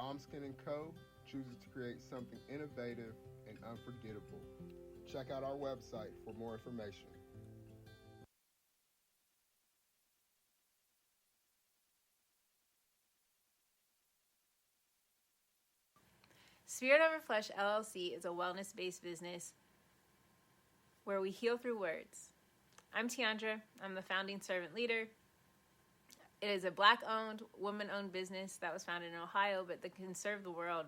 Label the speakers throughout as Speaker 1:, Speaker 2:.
Speaker 1: Momskin & Co. chooses to create something innovative and unforgettable. Check out our website for more information.
Speaker 2: Spirit Over Flesh LLC is a wellness-based business where we heal through words. I'm Tiandra. I'm the founding servant leader. It is a Black-owned, woman-owned business that was founded in Ohio, but that can serve the world.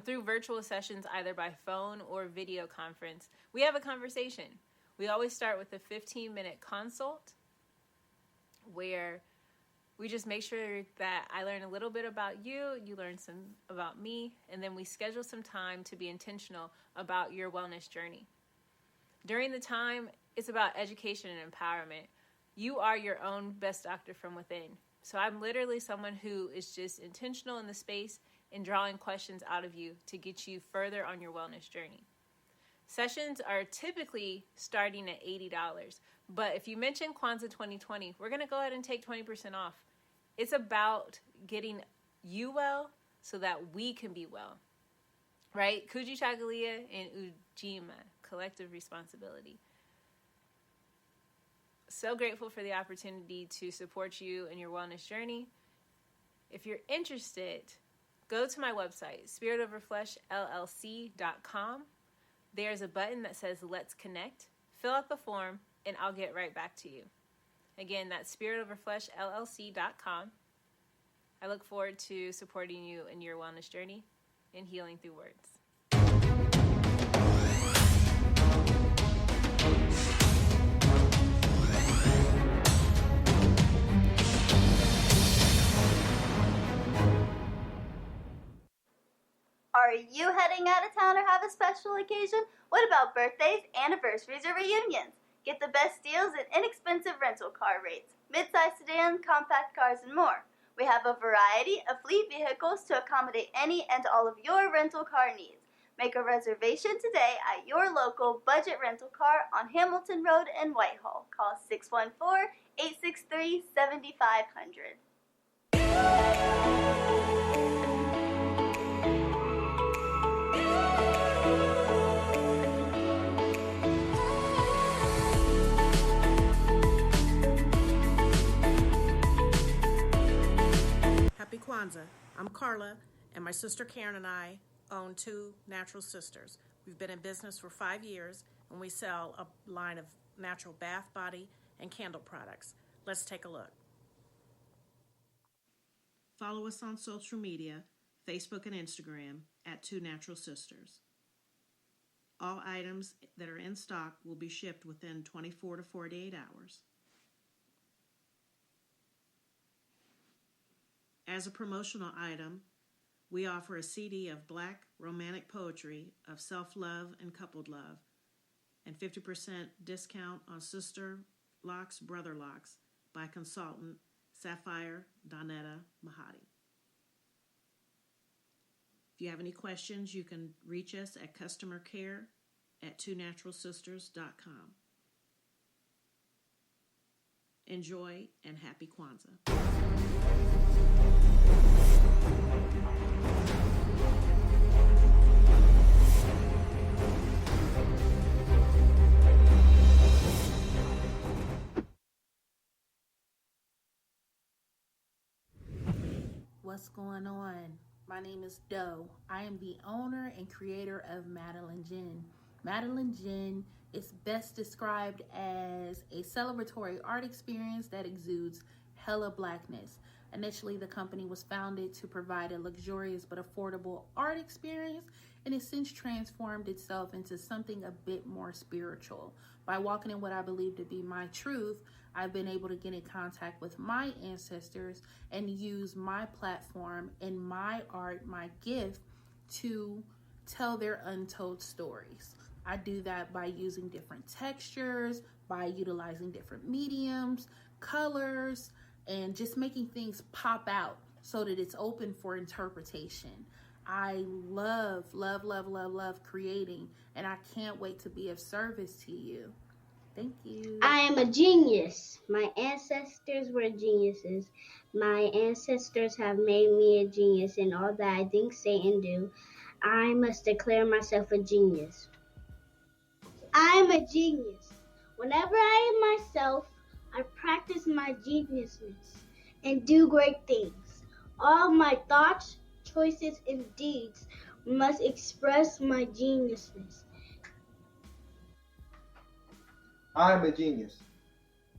Speaker 2: Through virtual sessions, either by phone or video conference, we have a conversation. We always start with a 15-minute consult where we just make sure that I learn a little bit about you, you learn some about me, and then we schedule some time to be intentional about your wellness journey. During the time, it's about education and empowerment. You are your own best doctor from within. So I'm literally someone who is just intentional in the space and drawing questions out of you to get you further on your wellness journey. Sessions are typically starting at $80, but if you mention Kwanzaa 2020, we're going to go ahead and take 20% off. It's about getting you well so that we can be well, right? Kujichagulia and Ujamaa, collective responsibility. So grateful for the opportunity to support you in your wellness journey. If you're interested, go to my website, spiritoverfleshllc.com. There's a button that says Let's Connect. Fill out the form, and I'll get right back to you. Again, that's spiritoverfleshllc.com. I look forward to supporting you in your wellness journey and healing through words.
Speaker 3: Are you heading out of town or have a special occasion? What about birthdays, anniversaries, or reunions? Get the best deals and inexpensive rental car rates, mid-size sedans, compact cars, and more. We have a variety of fleet vehicles to accommodate any and all of your rental car needs. Make a reservation today at your local budget rental car on Hamilton Road in Whitehall. Call 614-863-7500.
Speaker 4: Happy Kwanzaa. I'm Carla, and my sister Karen and I own Two Natural Sisters. We've been in business for 5 years, and we sell a line of natural bath, body, and candle products. Let's take a look. Follow us on social media, Facebook and Instagram, at Two Natural Sisters. All items that are in stock will be shipped within 24 to 48 hours. As a promotional item, we offer a CD of Black romantic poetry of self-love and coupled love, and 50% discount on Sister Locks, Brother Locks by consultant Sapphire Donetta Mahadi. If you have any questions, you can reach us at customercare@twonaturalsisters.com. Enjoy and happy Kwanzaa.
Speaker 5: What's going on? My name is Doe. I am the owner and creator of Madeline Gin. Madeline Gin is best described as a celebratory art experience that exudes hella blackness. Initially, the company was founded to provide a luxurious but affordable art experience, and has since transformed itself into something a bit more spiritual. By walking in what I believe to be my truth, I've been able to get in contact with my ancestors and use my platform and my art, my gift, to tell their untold stories. I do that by using different textures, by utilizing different mediums, colors, and just making things pop out so that it's open for interpretation. I love creating, and I can't wait to be of service to you. Thank you.
Speaker 6: I am a genius. My ancestors were geniuses. My ancestors have made me a genius in all that I think, say, and do. I must declare myself a genius. I am a genius. Whenever I am myself, I practice my geniusness and do great things. All my thoughts, choices, and deeds must express my geniusness.
Speaker 7: I am a genius.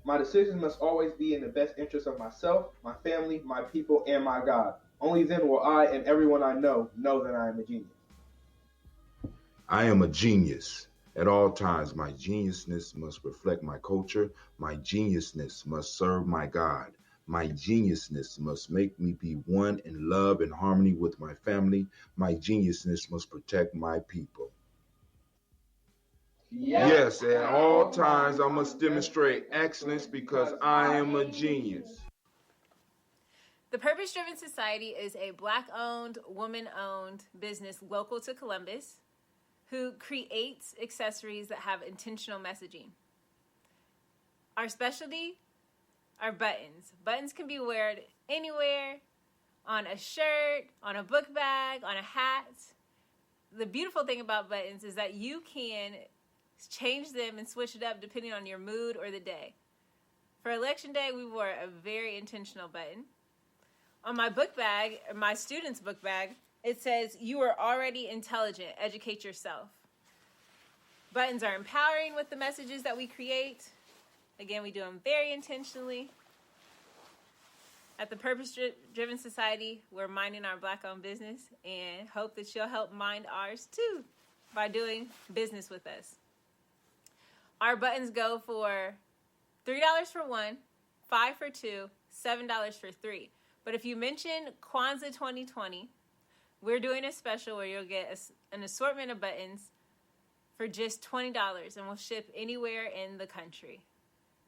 Speaker 7: My decisions must always be in the best interest of myself, my family, my people, and my God. Only then will I and everyone I know that I am a genius.
Speaker 8: I am a genius. At all times, my geniusness must reflect my culture. My geniusness must serve my God. My geniusness must make me be one in love and harmony with my family. My geniusness must protect my people. Yes, at all times I must demonstrate excellence because I am a genius.
Speaker 2: The Purpose Driven Society is a Black-owned, woman-owned business local to Columbus who creates accessories that have intentional messaging. Our specialty are buttons. Buttons can be worn anywhere, on a shirt, on a book bag, on a hat. The beautiful thing about buttons is that you can change them and switch it up depending on your mood or the day. For Election Day, we wore a very intentional button. On my book bag, my student's book bag, it says, "You are already intelligent, educate yourself." Buttons are empowering with the messages that we create. Again, we do them very intentionally. At the Purpose Driven Society, we're minding our Black-owned business and hope that you'll help mind ours too by doing business with us. Our buttons go for $3 for one, $5 for two, $7 for three. But if you mention Kwanzaa 2020, we're doing a special where you'll get an assortment of buttons for just $20, and we'll ship anywhere in the country.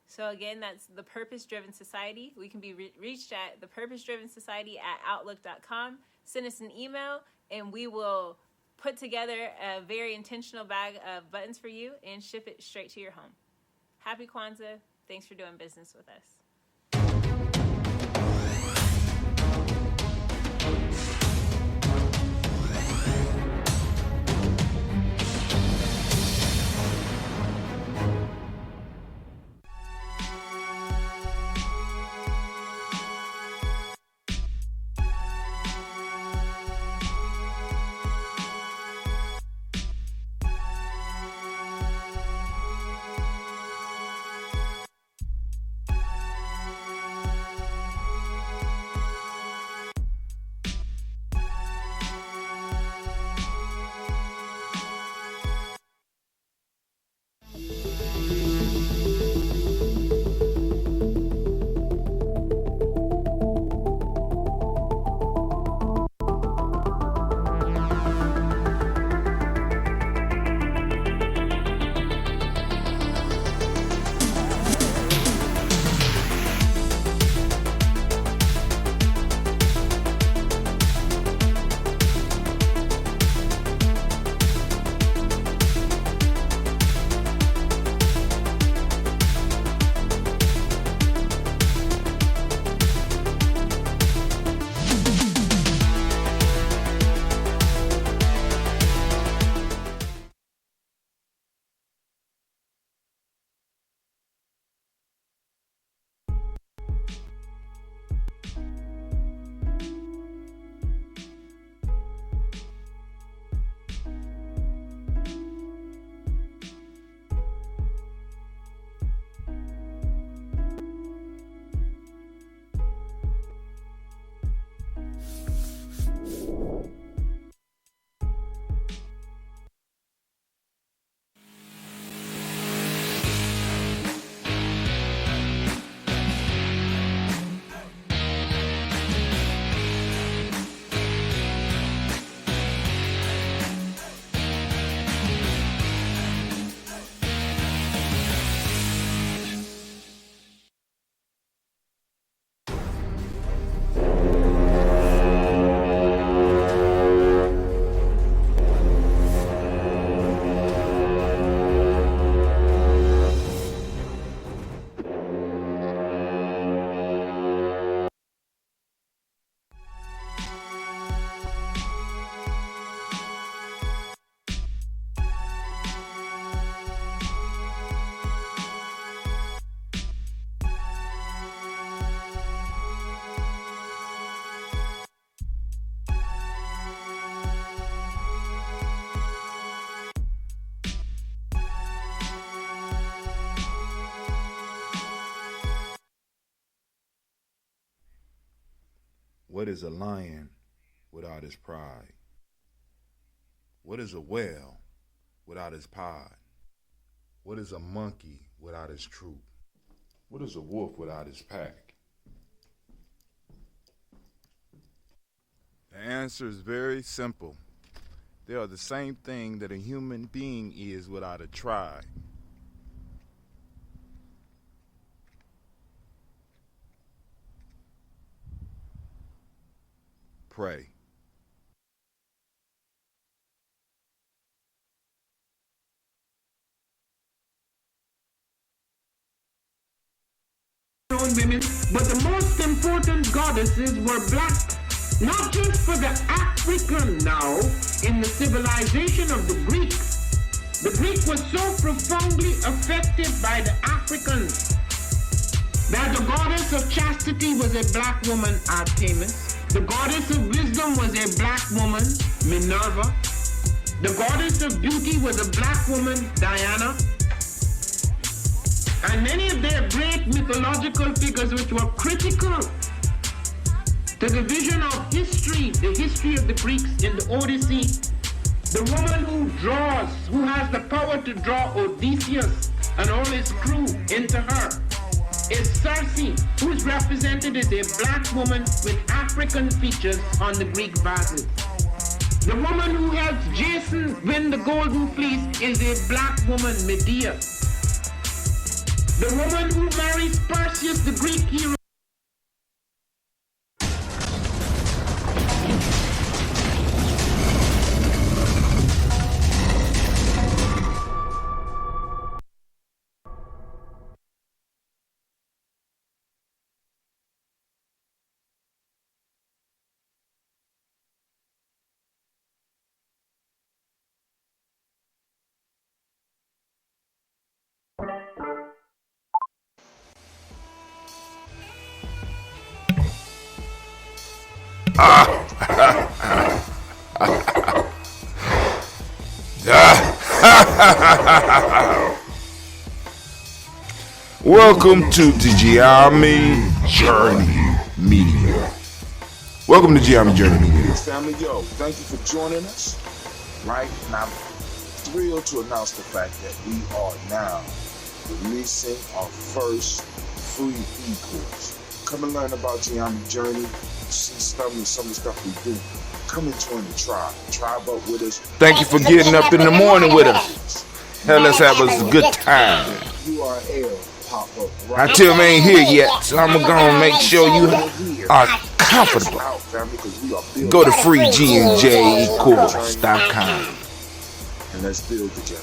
Speaker 2: So again, that's the Purpose Driven Society. We can be reached at thepurposedrivensociety@outlook.com. Send us an email, and we will put together a very intentional bag of buttons for you and ship it straight to your home. Happy Kwanzaa. Thanks for doing business with us.
Speaker 8: What is a lion without his pride? What is a whale without his pod? What is a monkey without his troop? What is a wolf without his pack? The answer is very simple. They are the same thing that a human being is without a tribe. Pray.
Speaker 9: Women, but the most important goddesses were black, not just for the African now in the civilization of the Greeks. The Greek was so profoundly affected by the Africans that the goddess of chastity was a black woman, Artemis. The goddess of wisdom was a black woman, Minerva. The goddess of beauty was a black woman, Diana. And many of their great mythological figures which were critical to the vision of history, the history of the Greeks in the Odyssey. The woman who draws, who has the power to draw Odysseus and all his crew into her, is Circe, who is represented as a black woman with African features on the Greek vases. The woman who helps Jason win the Golden Fleece is a black woman, Medea. The woman who marries Perseus, the Greek hero.
Speaker 8: Welcome to the Gye-Nyame Journey Media. Welcome to Gye-Nyame Journey Media.
Speaker 10: Family, yo, thank you for joining us. Right, and I'm thrilled to announce the fact that we are now releasing our first free e-course. Come and learn about Gye-Nyame Journey. See some of the stuff we do. Come and join the tribe. Tribe up with us.
Speaker 8: Thank you for getting up in the morning with us. Hell, let's have us a good time.
Speaker 10: URL pop up
Speaker 8: I
Speaker 10: right
Speaker 8: tell me I ain't here yet, so I'm gonna make sure you are comfortable.
Speaker 10: out, family, because we are building.
Speaker 8: Go to freegnjecourse.com.
Speaker 10: And let's build together.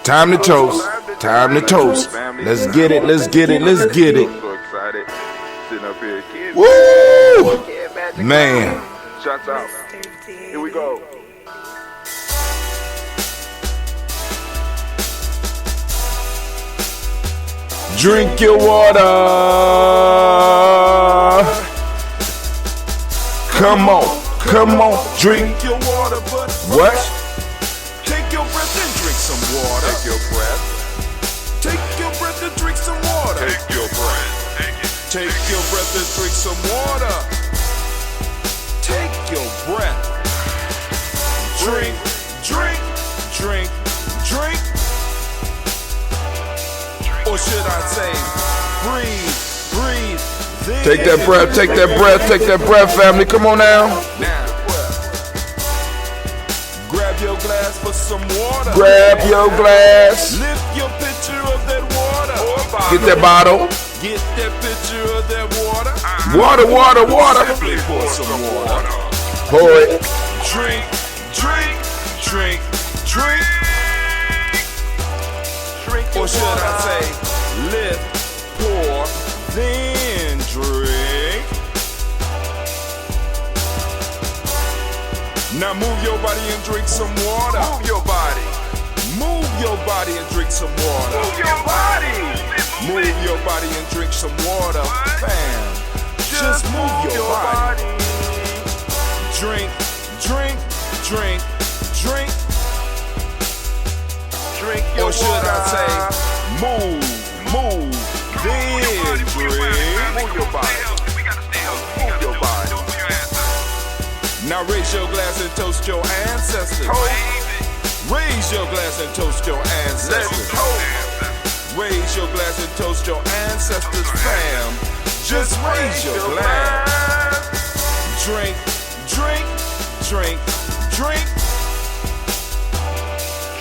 Speaker 8: Time to toast. Time to toast. Let's get it. Let's get it. Let's get it.
Speaker 11: So excited. Sitting up here, kids.
Speaker 8: Woo! Man.
Speaker 11: Shots out. Here we go.
Speaker 8: Drink your water. Come on. Come on. Drink
Speaker 10: your water, but
Speaker 8: what?
Speaker 10: take your breath and drink some water.
Speaker 11: Take your breath.
Speaker 10: Take your breath and drink some water.
Speaker 11: Take your breath. Take it.
Speaker 10: Take your breath and drink some water. Take your breath. Drink, drink, drink, drink. Or should I say, breathe, breathe.
Speaker 8: Take that breath. Take that breath. Take that breath, family. Come on now.
Speaker 10: Now, grab your glass for some water.
Speaker 8: Grab your glass.
Speaker 10: Lift your pitcher of that water.
Speaker 8: Get that bottle.
Speaker 10: Get that pitcher of that water.
Speaker 8: Water, water, water.
Speaker 10: Simply pour some water.
Speaker 8: Pour it.
Speaker 10: Drink, drink, drink, drink. Or should I say, lift, pour, then drink. Now move your body and drink some water.
Speaker 11: Move your body.
Speaker 10: Move your body and drink some water.
Speaker 11: Move your body.
Speaker 10: Move your body and drink some water. Bam.
Speaker 8: Just move your body. Drink, drink, drink, drink.
Speaker 11: Drink your
Speaker 8: Or should I say, move, then drink.
Speaker 11: Move your body. Move your body.
Speaker 8: Now raise your glass and toast your ancestors. Raise your glass and toast your ancestors. Raise your glass and toast your ancestors, fam. Just raise your glass. Drink, drink, drink, drink.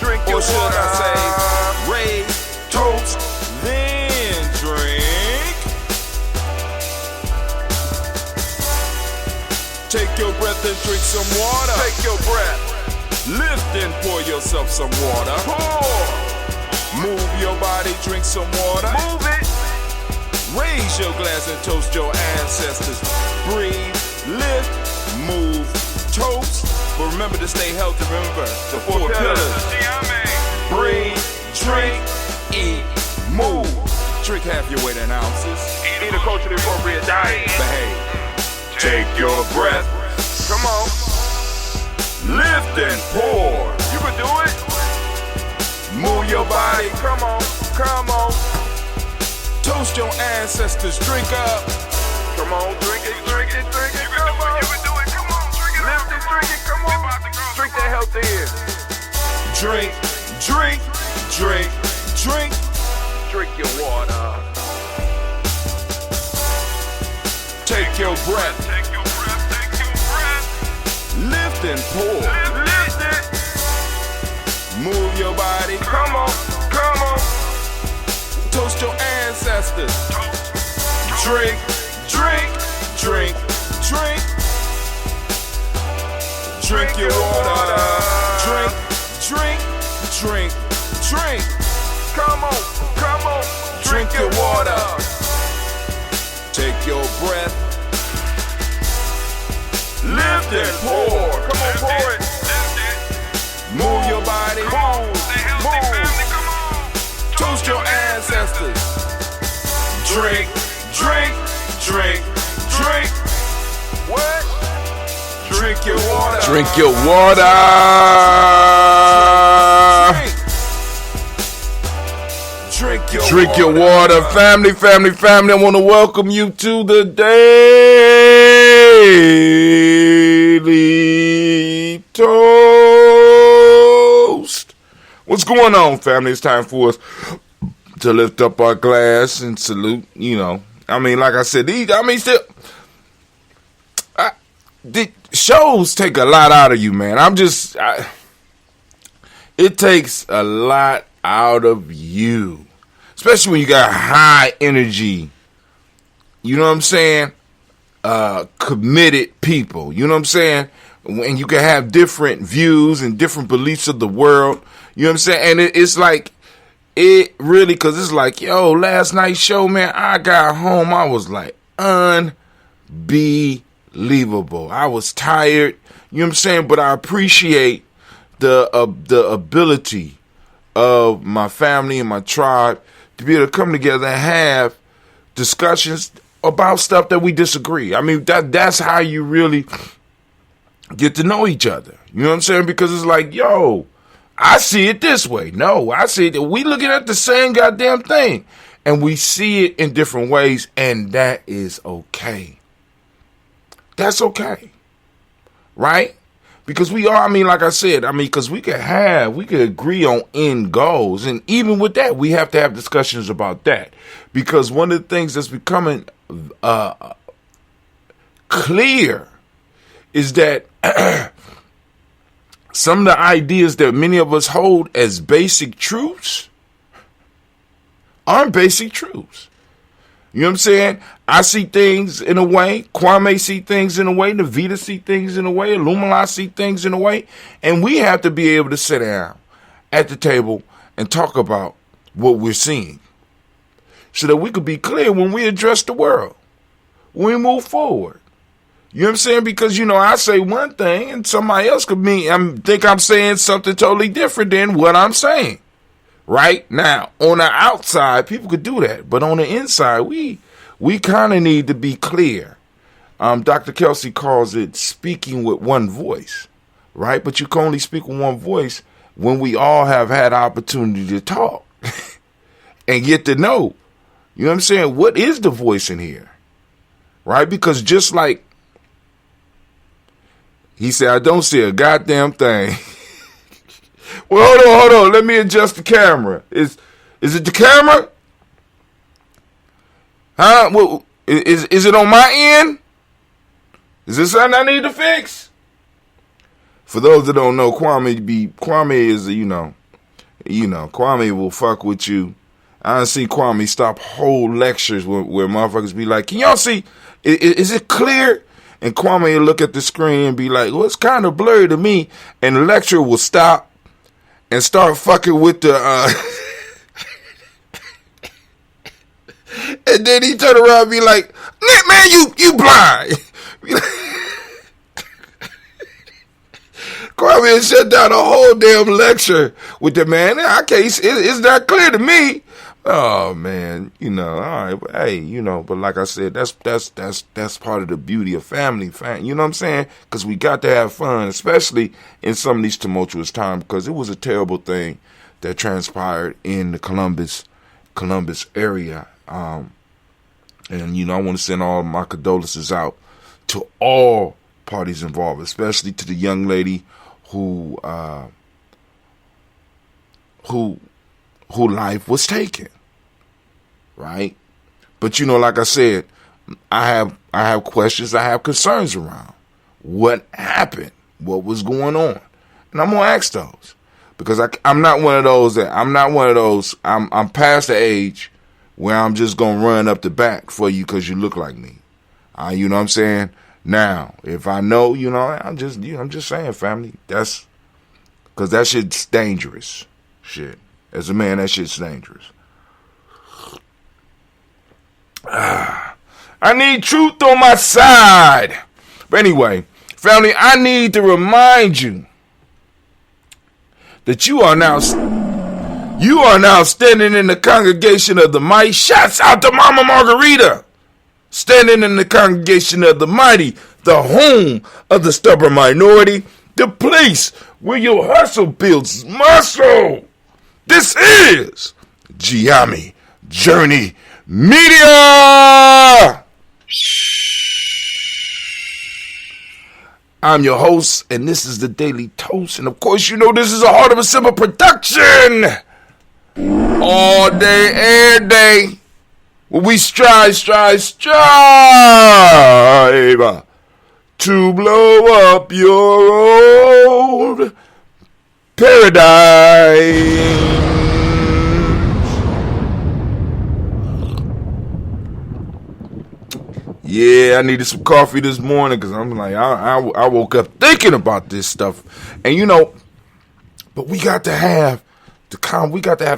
Speaker 11: Drink your
Speaker 8: or should
Speaker 11: water.
Speaker 8: I say, raise, toast, then drink. Take your breath and drink some water.
Speaker 11: Take your breath.
Speaker 8: Lift and pour yourself some water.
Speaker 11: Pour.
Speaker 8: Move your body, drink some water.
Speaker 11: Move it.
Speaker 8: Raise your glass and toast your ancestors. Breathe, lift, move, toast. But remember to stay healthy. Remember the four pillars.
Speaker 11: Gye-Nyame.
Speaker 8: Breathe, drink, eat, move. Drink half your weight in ounces.
Speaker 11: Eat a culturally appropriate diet.
Speaker 8: Behave. Take your breath.
Speaker 11: Come on.
Speaker 8: Lift and pour.
Speaker 11: You can do it.
Speaker 8: Move your body.
Speaker 11: Come on. Come on.
Speaker 8: Toast your ancestors. Drink up.
Speaker 11: Come on. Drink it. Drink it. Drink it. Come on. You can do it. Come on. Drink it. Lift it. Drink it. Come on. Drink that health in.
Speaker 8: Drink, drink, drink, drink.
Speaker 11: Drink your water.
Speaker 8: Take your breath.
Speaker 11: Take your breath. Take your breath.
Speaker 8: Lift and pour.
Speaker 11: Lift it.
Speaker 8: Move your body.
Speaker 11: Come on. Come on.
Speaker 8: Toast your ancestors. Drink, drink, drink, drink. Drink your water. Drink, drink, drink, drink.
Speaker 11: Come on. Come on.
Speaker 8: Drink your water. Take your breath. Lift and pour.
Speaker 11: Come on, pour it.
Speaker 8: Move your body.
Speaker 11: Move. Family, come on.
Speaker 8: Toast your ancestors. Drink, drink, drink, drink.
Speaker 11: What?
Speaker 8: Drink your water.
Speaker 10: Drink your water. Drink your water. Family. I want to welcome you to the Daily Toast. What's going on, family? It's time for us to lift up our glass and salute, I mean, like I said, the shows take a lot out of you, man. It takes a lot out of you, especially when you got high energy, you know what I'm saying, committed people, you know what I'm saying, and you can have different views and different beliefs of the world, you know what I'm saying, and it's like, it really, because it's like, yo, last night's show, man, I got home, I was like, unbelievable. I was tired, you know what I'm saying, but I appreciate the ability of my family and my tribe to be able to come together and have discussions about stuff that we disagree. I mean, that's how you really get to know each other. You know what I'm saying? Because it's like, yo, I see it this way. No, I see it. We looking at the same goddamn thing. And we see it in different ways, and that is okay. That's okay. Right? Because we are, like I said, because we could agree on end goals. And even with that, we have to have discussions about that. Because one of the things that's becoming clear is that some of the ideas that many of us hold as basic truths aren't basic truths. You know what I'm saying? I see things in a way. Kwame see things in a way. Navita see things in a way. Illumina see things in a way. And we have to be able to sit down at the table and talk about what we're seeing so that we could be clear when we address the world, when we move forward. You know what I'm saying? Because, I say one thing and somebody else could think I'm saying something totally different than what I'm saying. Right? Now, on the outside, people could do that. But on the inside, we kind of need to be clear.
Speaker 8: Dr. Kelsey calls it speaking with one voice, right? But you can only speak with one voice when we all have had opportunity to talk and get to know, you know what I'm saying? What is the voice in here, right? Because just like he said, I don't see a goddamn thing. Well, hold on. Let me adjust the camera. Is it the camera? Huh? Well, is it on my end? Is this something I need to fix? For those that don't know, Kwame is, Kwame will fuck with you. I done see Kwame stop whole lectures where motherfuckers be like, can y'all see, is it clear? And Kwame will look at the screen and be like, well, it's kind of blurry to me. And the lecturer will stop and start fucking with the, and then he turn around and be like, man, you blind. Kwame shut down a whole damn lecture with the man. I can't, it's not clear to me. Oh man, all right, but hey, but like I said, that's part of the beauty of family, you know what I'm saying? Because we got to have fun, especially in some of these tumultuous times, because it was a terrible thing that transpired in the Columbus area. And I want to send all my condolences out to all parties involved, especially to the young lady who life was taken, right? But like I said, I have questions, I have concerns around what happened, what was going on, and I'm gonna ask those because I'm not one of those. I'm past the age where I'm just gonna run up the back for you because you look like me. You know what I'm saying? Now, if I know, I'm just saying, family. That's because that shit's dangerous. Shit. As a man, that shit's dangerous. I need truth on my side. But anyway, family, I need to remind you that you are now standing in the congregation of the mighty. Shouts out to Mama Margarita. Standing in the congregation of the mighty, the home of the stubborn minority, the place where your hustle builds muscle. This is Gye-Nyame Journey Media. I'm your host, and this is the Daily Toast. And of course, this is a Heart of a Simple production. All day, every day. We strive to blow up your old paradise. Yeah, I needed some coffee this morning because I'm like, I woke up thinking about this stuff. And but we got to have the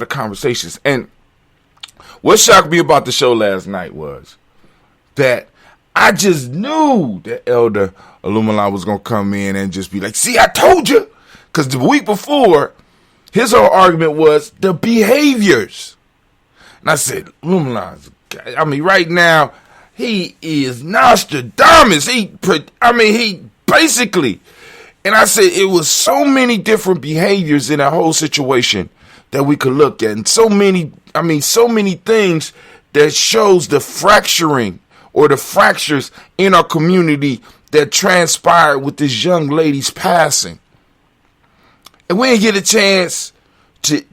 Speaker 8: conversations. And what shocked me about the show last night was that I just knew that Elder Illumina was going to come in and just be like, see, I told you. Because the week before, his whole argument was the behaviors. And I said, Illumina, right now, he is Nostradamus. He basically, and I said it was so many different behaviors in that whole situation that we could look at. And so many things that shows the fracturing or the fractures in our community that transpired with this young lady's passing. And we didn't get a chance to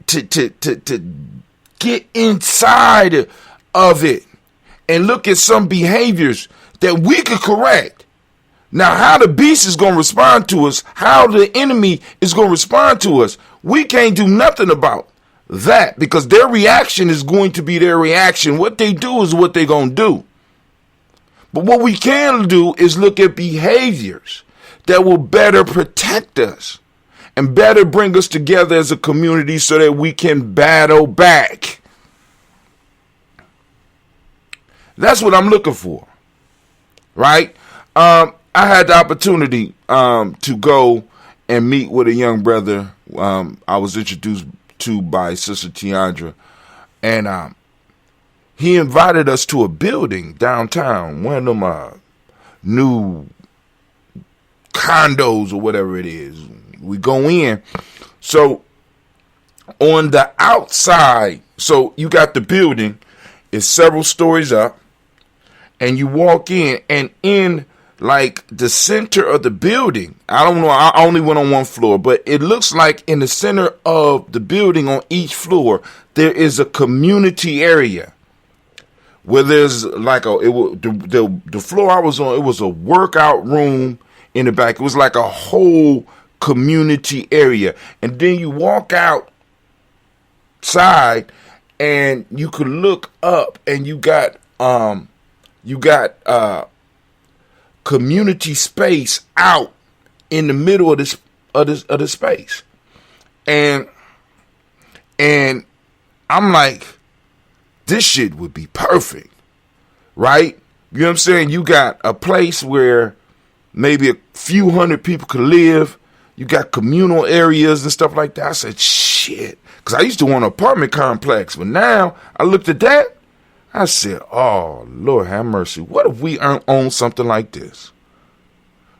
Speaker 8: get inside of it and look at some behaviors that we could correct. Now, how the beast is going to respond to us, how the enemy is going to respond to us, we can't do nothing about that because their reaction is going to be their reaction. What they do is what they're going to do. But what we can do is look at behaviors that will better protect us and better bring us together as a community so that we can battle back. That's what I'm looking for, right? I had the opportunity to go and meet with a young brother I was introduced to by Sister Tiandra, and he invited us to a building downtown, one of them new condos or whatever it is. We go in. So on the outside, so you got the building, it's several stories up, and you walk in, and in like the center of the building, I don't know, I only went on one floor, but it looks like in the center of the building on each floor, there is a community area where there's like the floor I was on, it was a workout room in the back. It was like a whole community area. And then you walk outside and you could look up and you got community space out in the middle of this space. And I'm like, this shit would be perfect, right? You know what I'm saying? You got a place where maybe a few hundred people could live. You got communal areas and stuff like that. I said, shit. Because I used to want an apartment complex. But now I looked at that. I said, oh, Lord have mercy. What if we own something like this?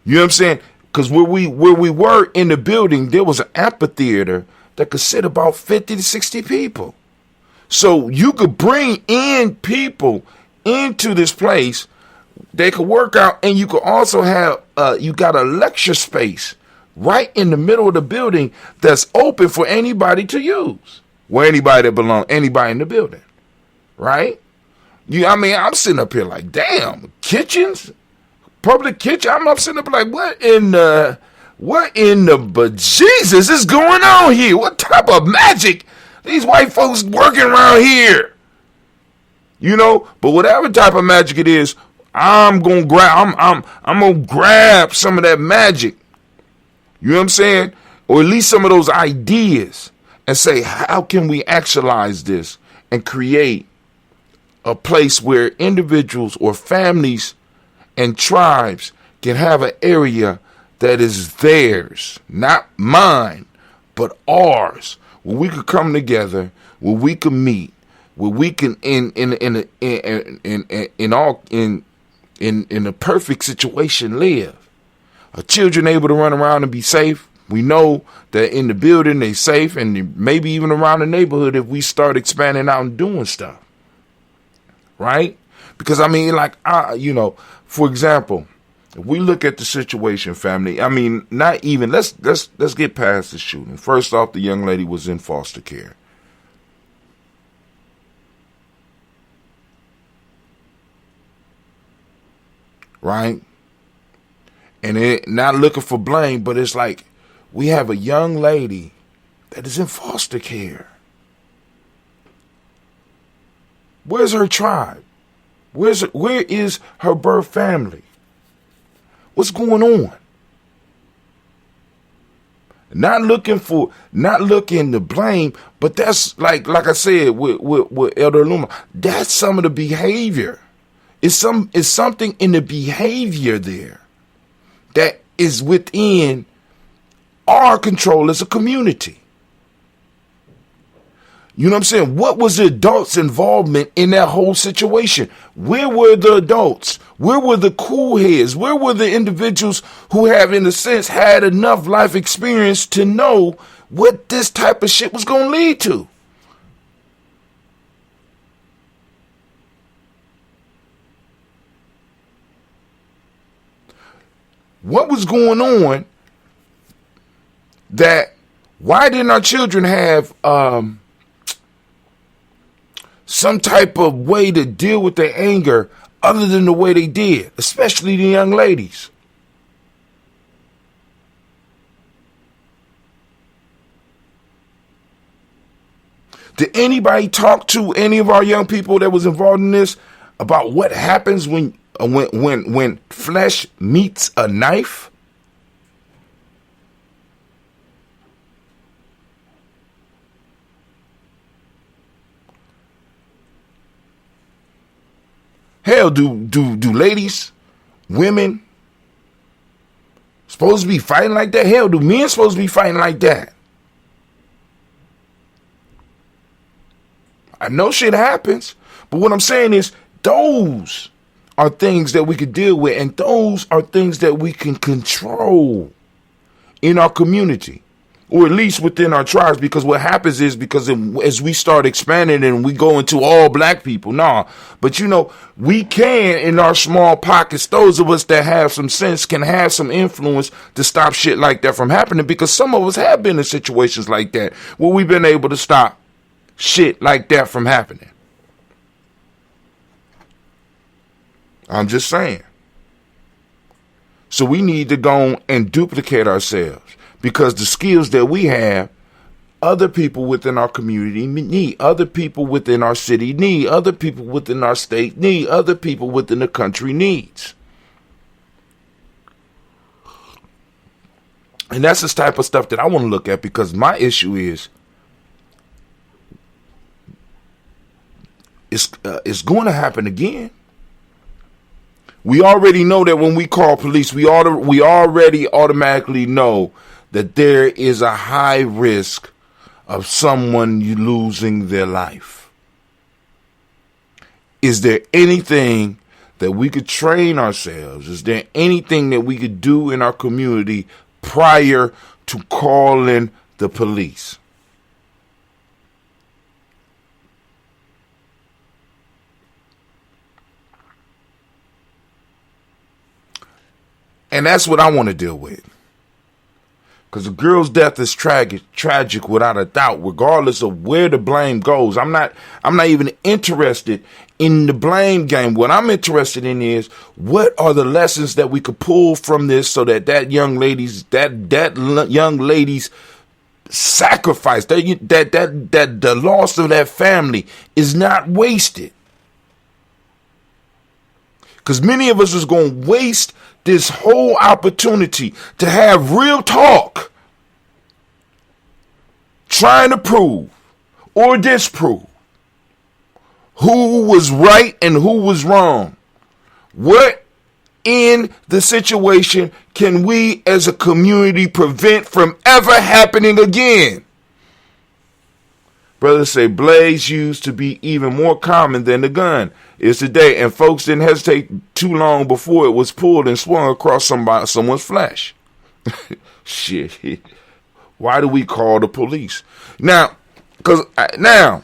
Speaker 8: You know what I'm saying? Because where we were in the building, there was an amphitheater that could sit about 50 to 60 people. So you could bring in people into this place. They could work out, and you could also have, you got a lecture space right in the middle of the building that's open for anybody to use. Well, anybody that belongs, anybody in the building, right? I'm sitting up here like, damn, kitchens, public kitchen. I'm sitting up like, what in the bejesus is going on here? What type of magic these white folks working around here? You know, but whatever type of magic it is, I'm gonna grab some of that magic. You know what I'm saying? Or at least some of those ideas, and say, how can we actualize this and create a place where individuals or families and tribes can have an area that is theirs, not mine, but ours, where we could come together, where we can meet, where we can in a perfect situation live. Our children able to run around and be safe. We know that in the building they safe, and maybe even around the neighborhood if we start expanding out and doing stuff. Right? Because for example, if we look at the situation, family, not even let's get past the shooting. First off, the young lady was in foster care. Right? And it, not looking for blame, but it's like we have a young lady that is in foster care. Where's her tribe? Where is her birth family? What's going on? Not looking to blame, but that's like I said with Elder Luma, that's some of the behavior. It's something in the behavior there that is within our control as a community. You know what I'm saying? What was the adults' involvement in that whole situation? Where were the adults? Where were the cool heads? Where were the individuals who have, in a sense, had enough life experience to know what this type of shit was going to lead to? What was going on why didn't our children have some type of way to deal with their anger other than the way they did, especially the young ladies? Did anybody talk to any of our young people that was involved in this about what happens when flesh meets a knife? Hell, do ladies, women supposed to be fighting like that? Hell, do men supposed to be fighting like that? I know shit happens, but what I'm saying is those are things that we could deal with, and those are things that we can control in our community, or at least within our tribes. Because what happens is, because as we start expanding and we go into all black people, but we can, in our small pockets, those of us that have some sense can have some influence to stop shit like that from happening, because some of us have been in situations like that where we've been able to stop shit like that from happening. I'm just saying. So we need to go and duplicate ourselves, because the skills that we have, other people within our community need, other people within our city need, other people within our state need, other people within the country needs. And that's the type of stuff that I want to look at, because my issue is it's going to happen again. We already know that when we call police, we already automatically know that there is a high risk of someone losing their life. Is there anything that we could train ourselves? Is there anything that we could do in our community prior to calling the police? And that's what I want to deal with. Because the girl's death is tragic without a doubt, regardless of where the blame goes. I'm not even interested in the blame game. What I'm interested in is, what are the lessons that we could pull from this, so that young lady's sacrifice, that the loss of that family is not wasted. Because many of us is going to waste this whole opportunity to have real talk, trying to prove or disprove who was right and who was wrong. What in the situation can we as a community prevent from ever happening again? Brothers say blades used to be even more common than the gun is today, and folks didn't hesitate too long before it was pulled and swung across someone's flesh. Shit. Why do we call the police? Now, why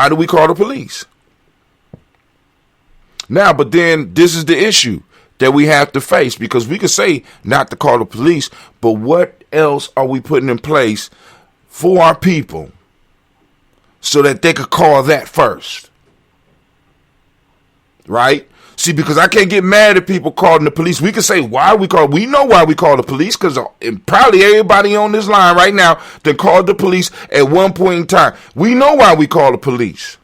Speaker 8: do we call the police? Now, but then this is the issue that we have to face, because we can say not to call the police, but what else are we putting in place for our people so that they could call that first? Right? See, because I can't get mad at people calling the police. We can say we know why we call the police, because probably everybody on this line right now that called the police at one point in time. We know why we call the police.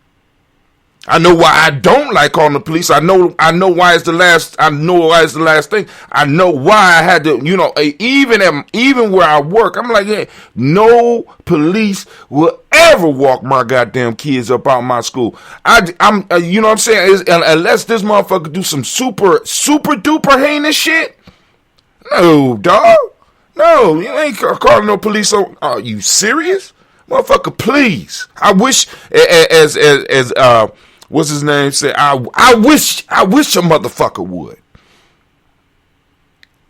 Speaker 8: I know why I don't like calling the police. I know why it's the last. I know why it's the last thing. I know why I had to. Even where I work, I'm like, hey, no police will ever walk my goddamn kids up out my school. I'm you know what I'm saying? Unless this motherfucker do some super duper heinous shit. No, dog. No, you ain't calling no police. Are you serious, motherfucker? Please. I wish as what's his name said, I wish a motherfucker would.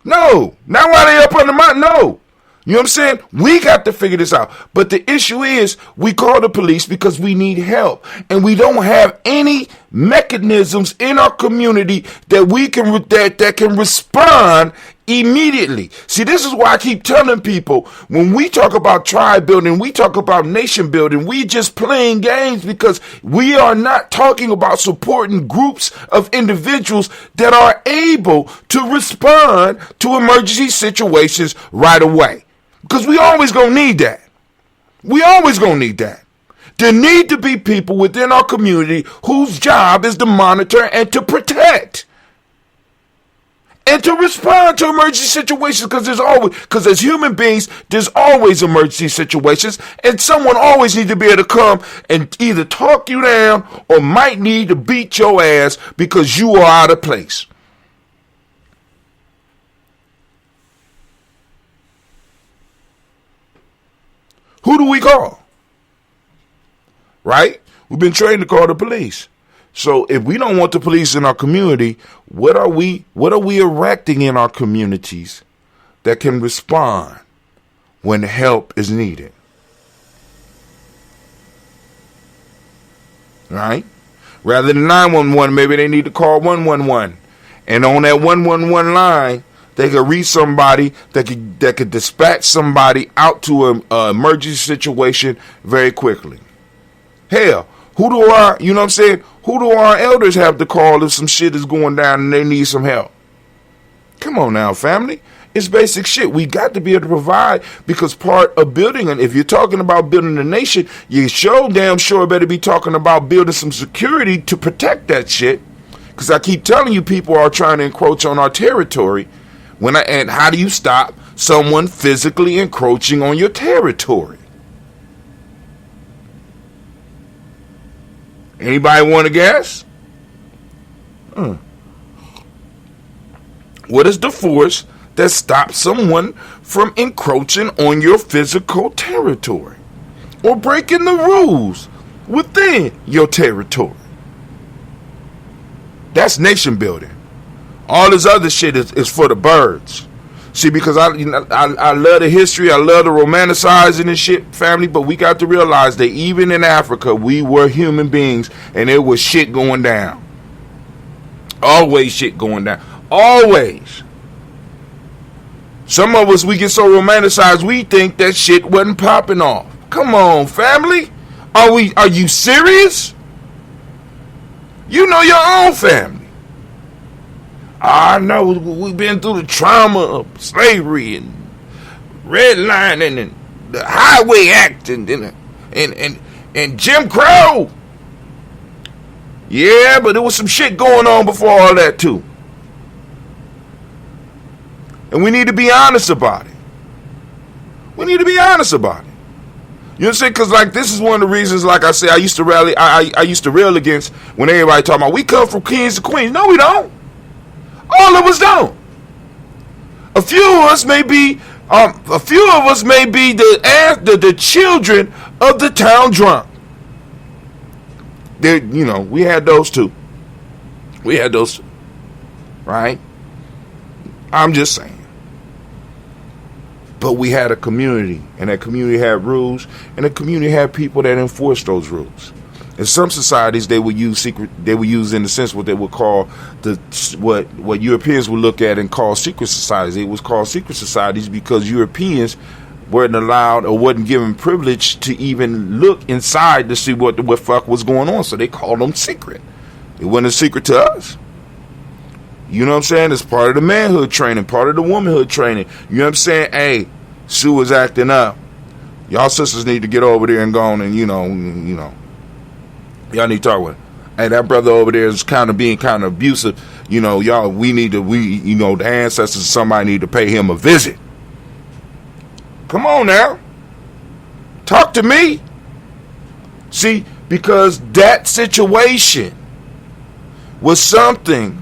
Speaker 8: No. Now why they up under my, no. You know what I'm saying? We got to figure this out. But the issue is, we call the police because we need help. And we don't have any mechanisms in our community that we can that can respond immediately. See, this is why I keep telling people, when we talk about tribe building, we talk about nation building, we just playing games, because we are not talking about supporting groups of individuals that are able to respond to emergency situations right away. Because we always gonna need that. We always gonna need that. There need to be people within our community whose job is to monitor and to protect and to respond to emergency situations, because as human beings, there's always emergency situations, and someone always needs to be able to come and either talk you down or might need to beat your ass because you are out of place. Who do we call? Right? We've been trained to call the police. So if we don't want the police in our community, what are we erecting in our communities that can respond when help is needed? Right? Rather than 911, maybe they need to call 111. And on that 111 line, they could reach somebody that could dispatch somebody out to an emergency situation very quickly. Hell, who do our elders have to call if some shit is going down and they need some help? Come on now, family. It's basic shit. We got to be able to provide, because part of building, and if you're talking about building a nation, you damn sure better be talking about building some security to protect that shit. Because I keep telling you, people are trying to encroach on our territory. And how do you stop someone physically encroaching on your territory? Anybody want to guess? What is the force that stops someone from encroaching on your physical territory or breaking the rules within your territory? That's nation building. All this other shit is for the birds. See, because I love the history, I love the romanticizing and shit, family, but we got to realize that even in Africa, we were human beings, and there was shit going down. Always shit going down. Always. Some of us, we get so romanticized, we think that shit wasn't popping off. Come on, family. Are you serious? You know your own family. I know we've been through the trauma of slavery and redlining and the Highway Act and Jim Crow. Yeah, but there was some shit going on before all that too. And we need to be honest about it. We need to be honest about it. You know what I'm saying? Because, like, this is one of the reasons, like I said, I used to rail against when everybody talking about we come from kings and queens. No, we don't. All of us don't. A few of us may be the children of the town drunk. There, we had those too. Right? I'm just saying. But we had a community, and that community had rules, and the community had people that enforced those rules. In some societies, they would use in the sense what they would call what Europeans would look at and call secret societies. It was called secret societies because Europeans weren't allowed or wasn't given privilege to even look inside to see what fuck was going on. So they called them secret. It wasn't a secret to us. You know what I'm saying? It's part of the manhood training, part of the womanhood training. You know what I'm saying? Hey, Sue is acting up. Y'all sisters need to get over there and go on and, y'all need to talk with her. Hey, that brother over there is being kind of abusive. Y'all, the ancestors, somebody need to pay him a visit. Come on now. Talk to me. See, because that situation was something,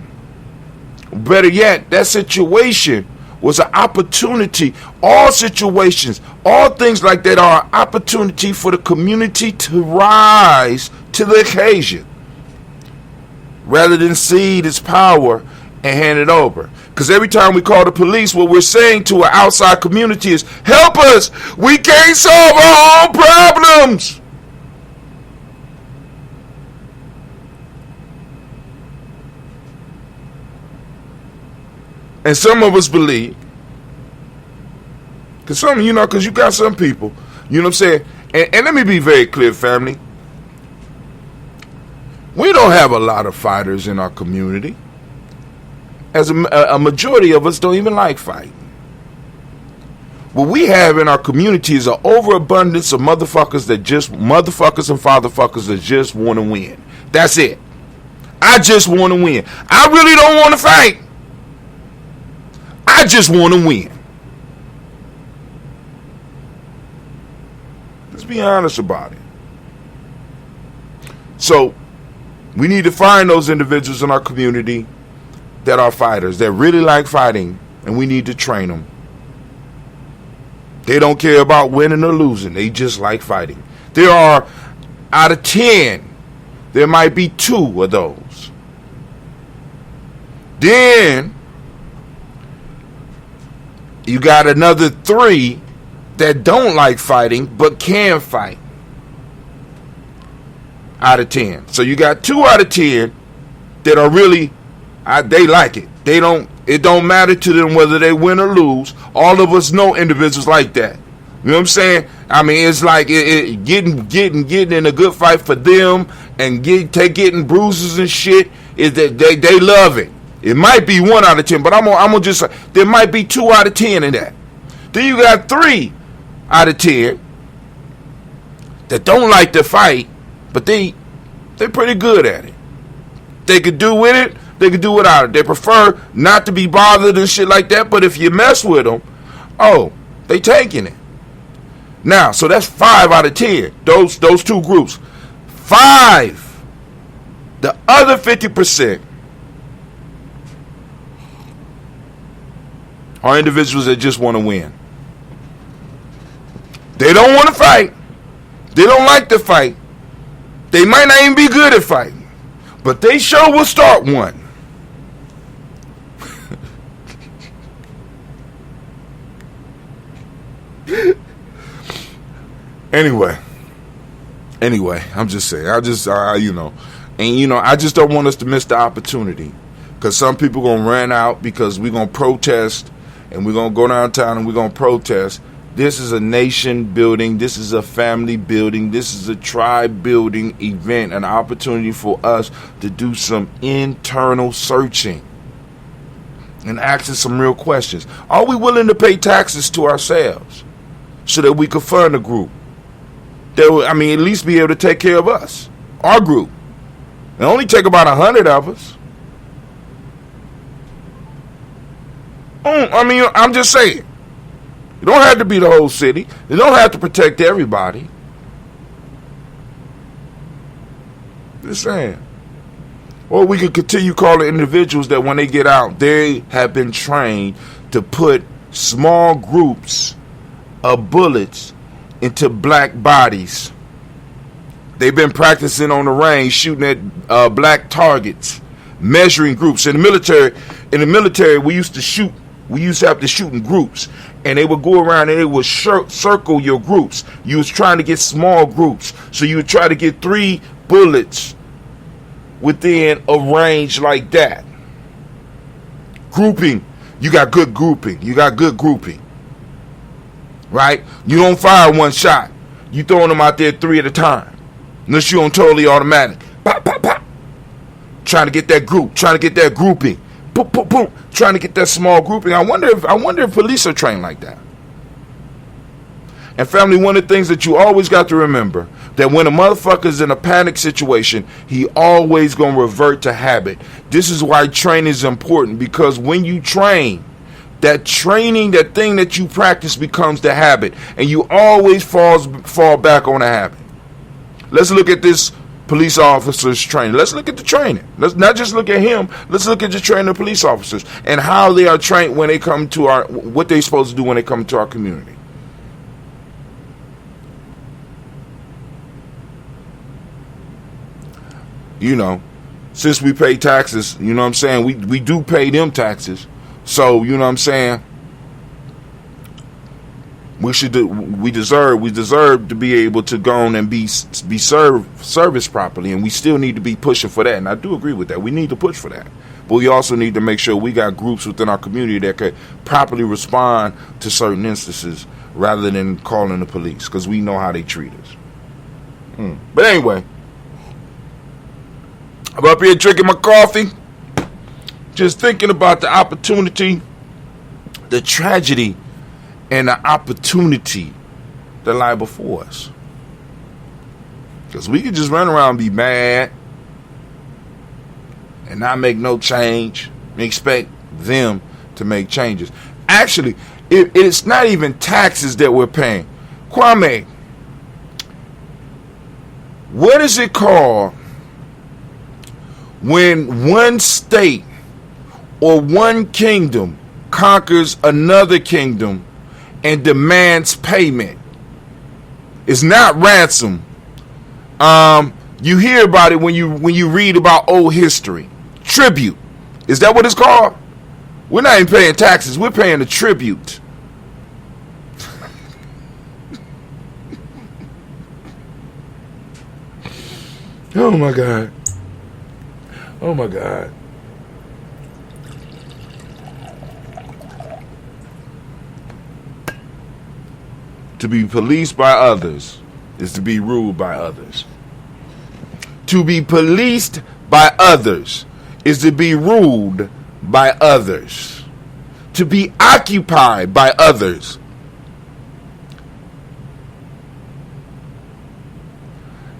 Speaker 8: better yet, that situation was an opportunity. All situations, all things like that are an opportunity for the community to rise to the occasion rather than cede its power and hand it over. Because every time we call the police, what we're saying to an outside community is, help us, we can't solve our own problems. And some of us believe, because you got some people, you know what I'm saying? And let me be very clear, family. We don't have a lot of fighters in our community. As a majority of us don't even like fighting. What we have in our community is an overabundance of motherfuckers and fatherfuckers that just want to win. That's it. I just want to win. I really don't want to fight. I just want to win. Let's be honest about it. So, we need to find those individuals in our community that are fighters, that really like fighting, and we need to train them. They don't care about winning or losing. They just like fighting. There are, out of 10, there might be 2 of those. Then you got another 3 that don't like fighting but can fight out of 10. So you got 2 out of 10 that are really, they like it. It don't matter to them whether they win or lose. All of us know individuals like that. You know what I'm saying? I mean, it's like getting in a good fight for them and getting bruises and shit. Is that they love it. It might be 1 out of 10, but I'm gonna just say there might be 2 out of 10 in that. Then you got 3 out of 10 that don't like to fight, but they're pretty good at it. They could do with it. They could do without it. They prefer not to be bothered and shit like that. But if you mess with them, they taking it. Now, so that's 5 out of 10. Those 2 groups. 5. The other 50% are individuals that just want to win. They don't want to fight. They don't like to fight. They might not even be good at fighting, but they sure will start one. Anyway, I'm just saying. I just don't want us to miss the opportunity, because some people gonna run out because we're gonna protest, and we're gonna go downtown and we're gonna protest. This is a nation building. This is a family building. This is a tribe building event, an opportunity for us to do some internal searching and asking some real questions. Are we willing to pay taxes to ourselves so that we could fund a group that will, at least be able to take care of us, our group? It only take about 100 of us. I'm just saying. You don't have to be the whole city. You don't have to protect everybody. Just saying. Or we could continue calling individuals that when they get out, they have been trained to put small groups of bullets into black bodies. They've been practicing on the range, shooting at black targets, measuring groups. In the military, we used to have to shoot in groups, and they would go around and they would circle your groups. You was trying to get small groups, so you would try to get 3 bullets within a range like that. Grouping, you got good grouping. Right? You don't fire one shot. You throwing them out there 3 at a time, unless you on totally automatic. Pop, pop, pop. Trying to get that group. Trying to get that grouping. Boom, boom, boom. Trying to get that small grouping. I wonder if police are trained like that. And family, one of the things that you always got to remember, that when a motherfucker's in a panic situation, he always gonna revert to habit. This is why training is important, because when you train, that thing that you practice becomes the habit, and you always fall back on a habit. Let's look at this police officer's training. Let's look at the training. Let's not just look at him. Let's look at the training of police officers and how they are trained when they come to what they're supposed to do when they come to our community. Since we pay taxes, you know what I'm saying, we do pay them taxes. So, you know what I'm saying, we deserve to be able to go on and be serviced properly, and we still need to be pushing for that. And I do agree with that. We need to push for that. But we also need to make sure we got groups within our community that could properly respond to certain instances rather than calling the police, because we know how they treat us. But anyway, I'm up here drinking my coffee, just thinking about the opportunity, the tragedy, and the opportunity that lie before us. Because we can just run around and be mad and not make no change and expect them to make changes. Actually, it's not even taxes that we're paying. Kwame, what is it called when one state or one kingdom conquers another kingdom and demands payment? It's not ransom. You hear about it when you read about old history. Tribute. Is that what it's called? We're not even paying taxes. We're paying a tribute. Oh my God. Oh my God. To be policed by others is to be ruled by others. To be policed by others is to be ruled by others. To be occupied by others.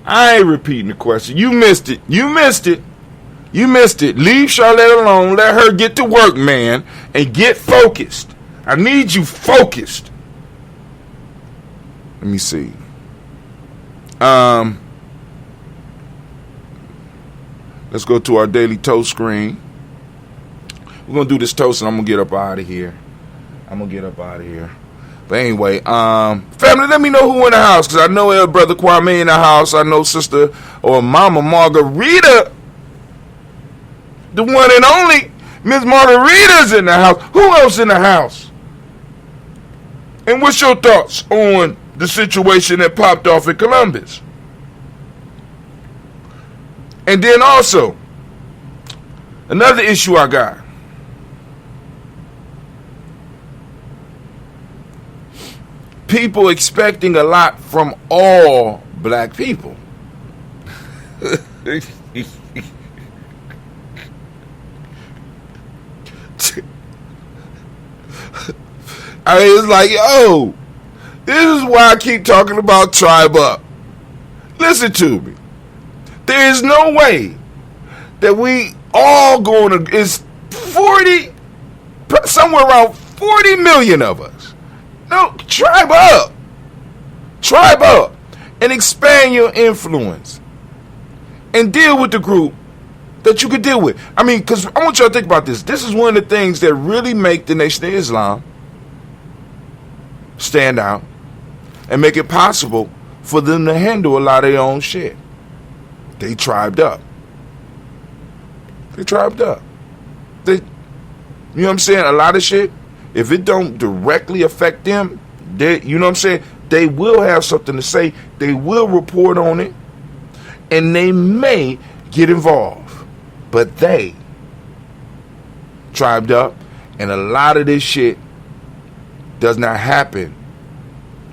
Speaker 8: I ain't repeating the question. You missed it. You missed it. You missed it. Leave Charlotte alone. Let her get to work, man, and get focused. I need you focused. Let me see. Let's go to our daily toast screen. We're going to do this toast and I'm going to get up out of here. But anyway, family, let me know who in the house, because I know Brother Kwame in the house. I know Sister or Mama Margarita, the one and only Miss Margarita's in the house. Who else in the house? And what's your thoughts on the situation that popped off in Columbus? And then also, another issue I got. People expecting a lot from all black people. I mean, it's like, yo, this is why I keep talking about tribe up. Listen to me. There is no way that we all going to, it's 40, somewhere around 40 million of us. No, tribe up. Tribe up. And expand your influence. And deal with the group that you could deal with. I mean, because I want y'all to think about this. This is one of the things that really make the Nation of Islam stand out and make it possible for them to handle a lot of their own shit. They tribed up. They tribed up. They, you know what I'm saying? A lot of shit, if it don't directly affect them, they, you know what I'm saying? They will have something to say. They will report on it. And they may get involved. But they tribed up. And a lot of this shit does not happen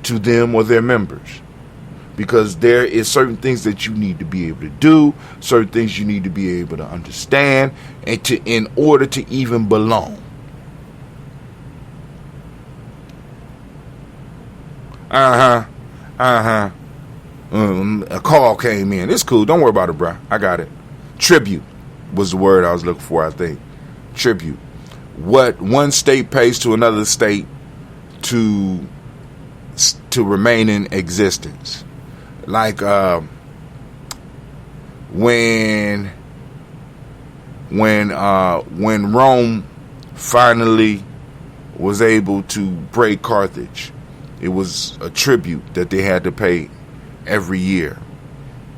Speaker 8: to them or their members. Because there is certain things that you need to be able to do, certain things you need to be able to understand, and to in order to even belong. A call came in. It's cool. Don't worry about it, bro. I got it. Tribute was the word I was looking for, I think. Tribute. What one state pays to another state to remain in existence. Like when Rome finally was able to break Carthage, it was a tribute that they had to pay every year.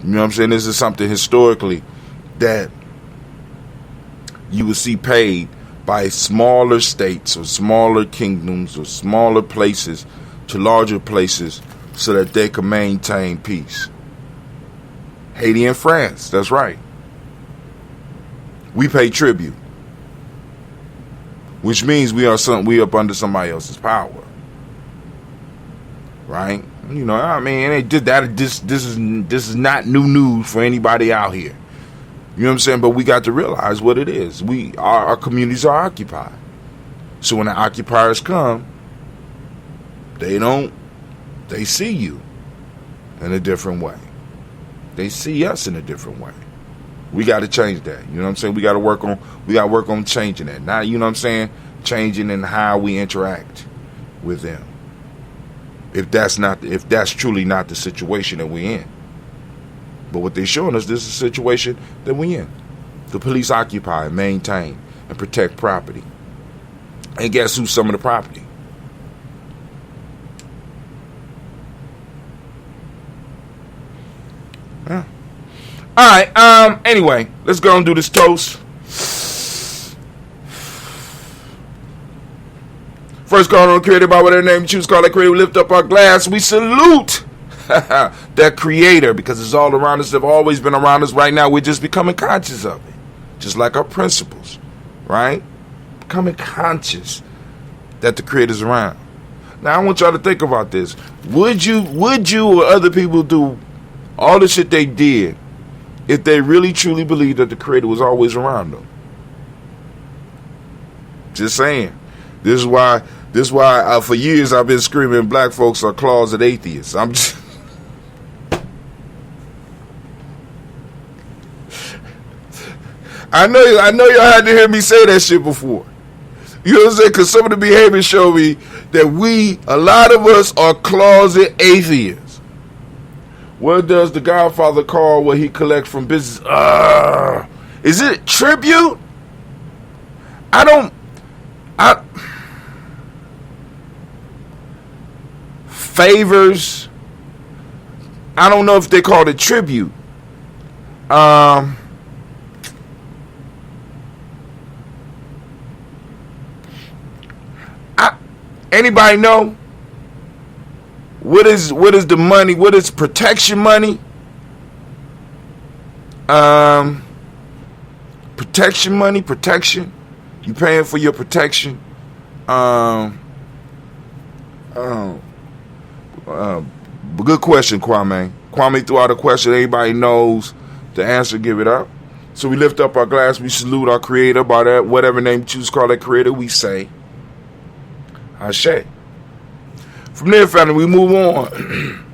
Speaker 8: You know what I'm saying? This is something historically that you would see paid by smaller states or smaller kingdoms or smaller places to larger places so that they can maintain peace. Haiti and France, that's right. We pay tribute, which means we up under somebody else's power, right? You know, I mean, this is not new news for anybody out here. You know what I'm saying? But we got to realize what it is. Our communities are occupied. So when the occupiers come, they see you in a different way. They see us in a different way. We got to change that. You know what I'm saying? We got to work on changing that. Now, you know what I'm saying? Changing in how we interact with them. If that's truly not the situation that we're in. But what they're showing us, this is a situation that we're in. The police occupy, maintain, and protect property. And guess who's some of the property? Yeah. All right. Anyway, let's go and do this toast. First call on created by whatever name you choose. Call that creator. We lift up our glass. We salute that creator because it's all around us. They've always been around us. Right now, we're just becoming conscious of it. Just like our principles, right? Becoming conscious that the creator's around. Now, I want y'all to think about this. Would you or other people do all the shit they did if they really truly believed that the creator was always around them? Just saying. This is why for years I've been screaming black folks are closet atheists. I know y'all had to hear me say that shit before. You know what I'm saying? Because some of the behavior show me that a lot of us are closet atheists. What does the Godfather call what he collects from business? Is it tribute? Favors. I don't know if they called it tribute. Anybody know what is the money? What is protection money? Protection money, protection. You paying for your protection. Good question, Kwame. Kwame threw out a question. Anybody knows the answer, give it up. So we lift up our glass. We salute our creator by that, whatever name you choose to call that creator. We say, Ashe. From there, family, we move on.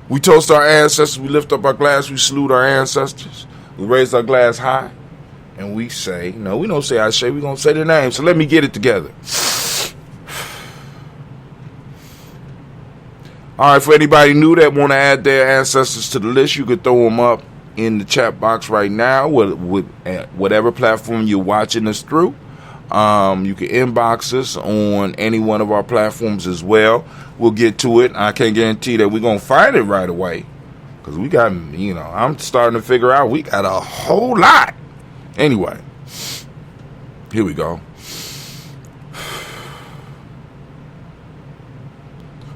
Speaker 8: We toast our ancestors. We lift up our glass. We salute our ancestors. We raise our glass high. And we say, no, we don't say Ashe. We're going to say the name. So let me get it together. All right, for anybody new that want to add their ancestors to the list, you could throw them up in the chat box right now with whatever platform you're watching us through. You can inbox us on any one of our platforms as well. We'll get to it. I can't guarantee that we're going to find it right away because we got, I'm starting to figure out we got a whole lot. Anyway, here we go.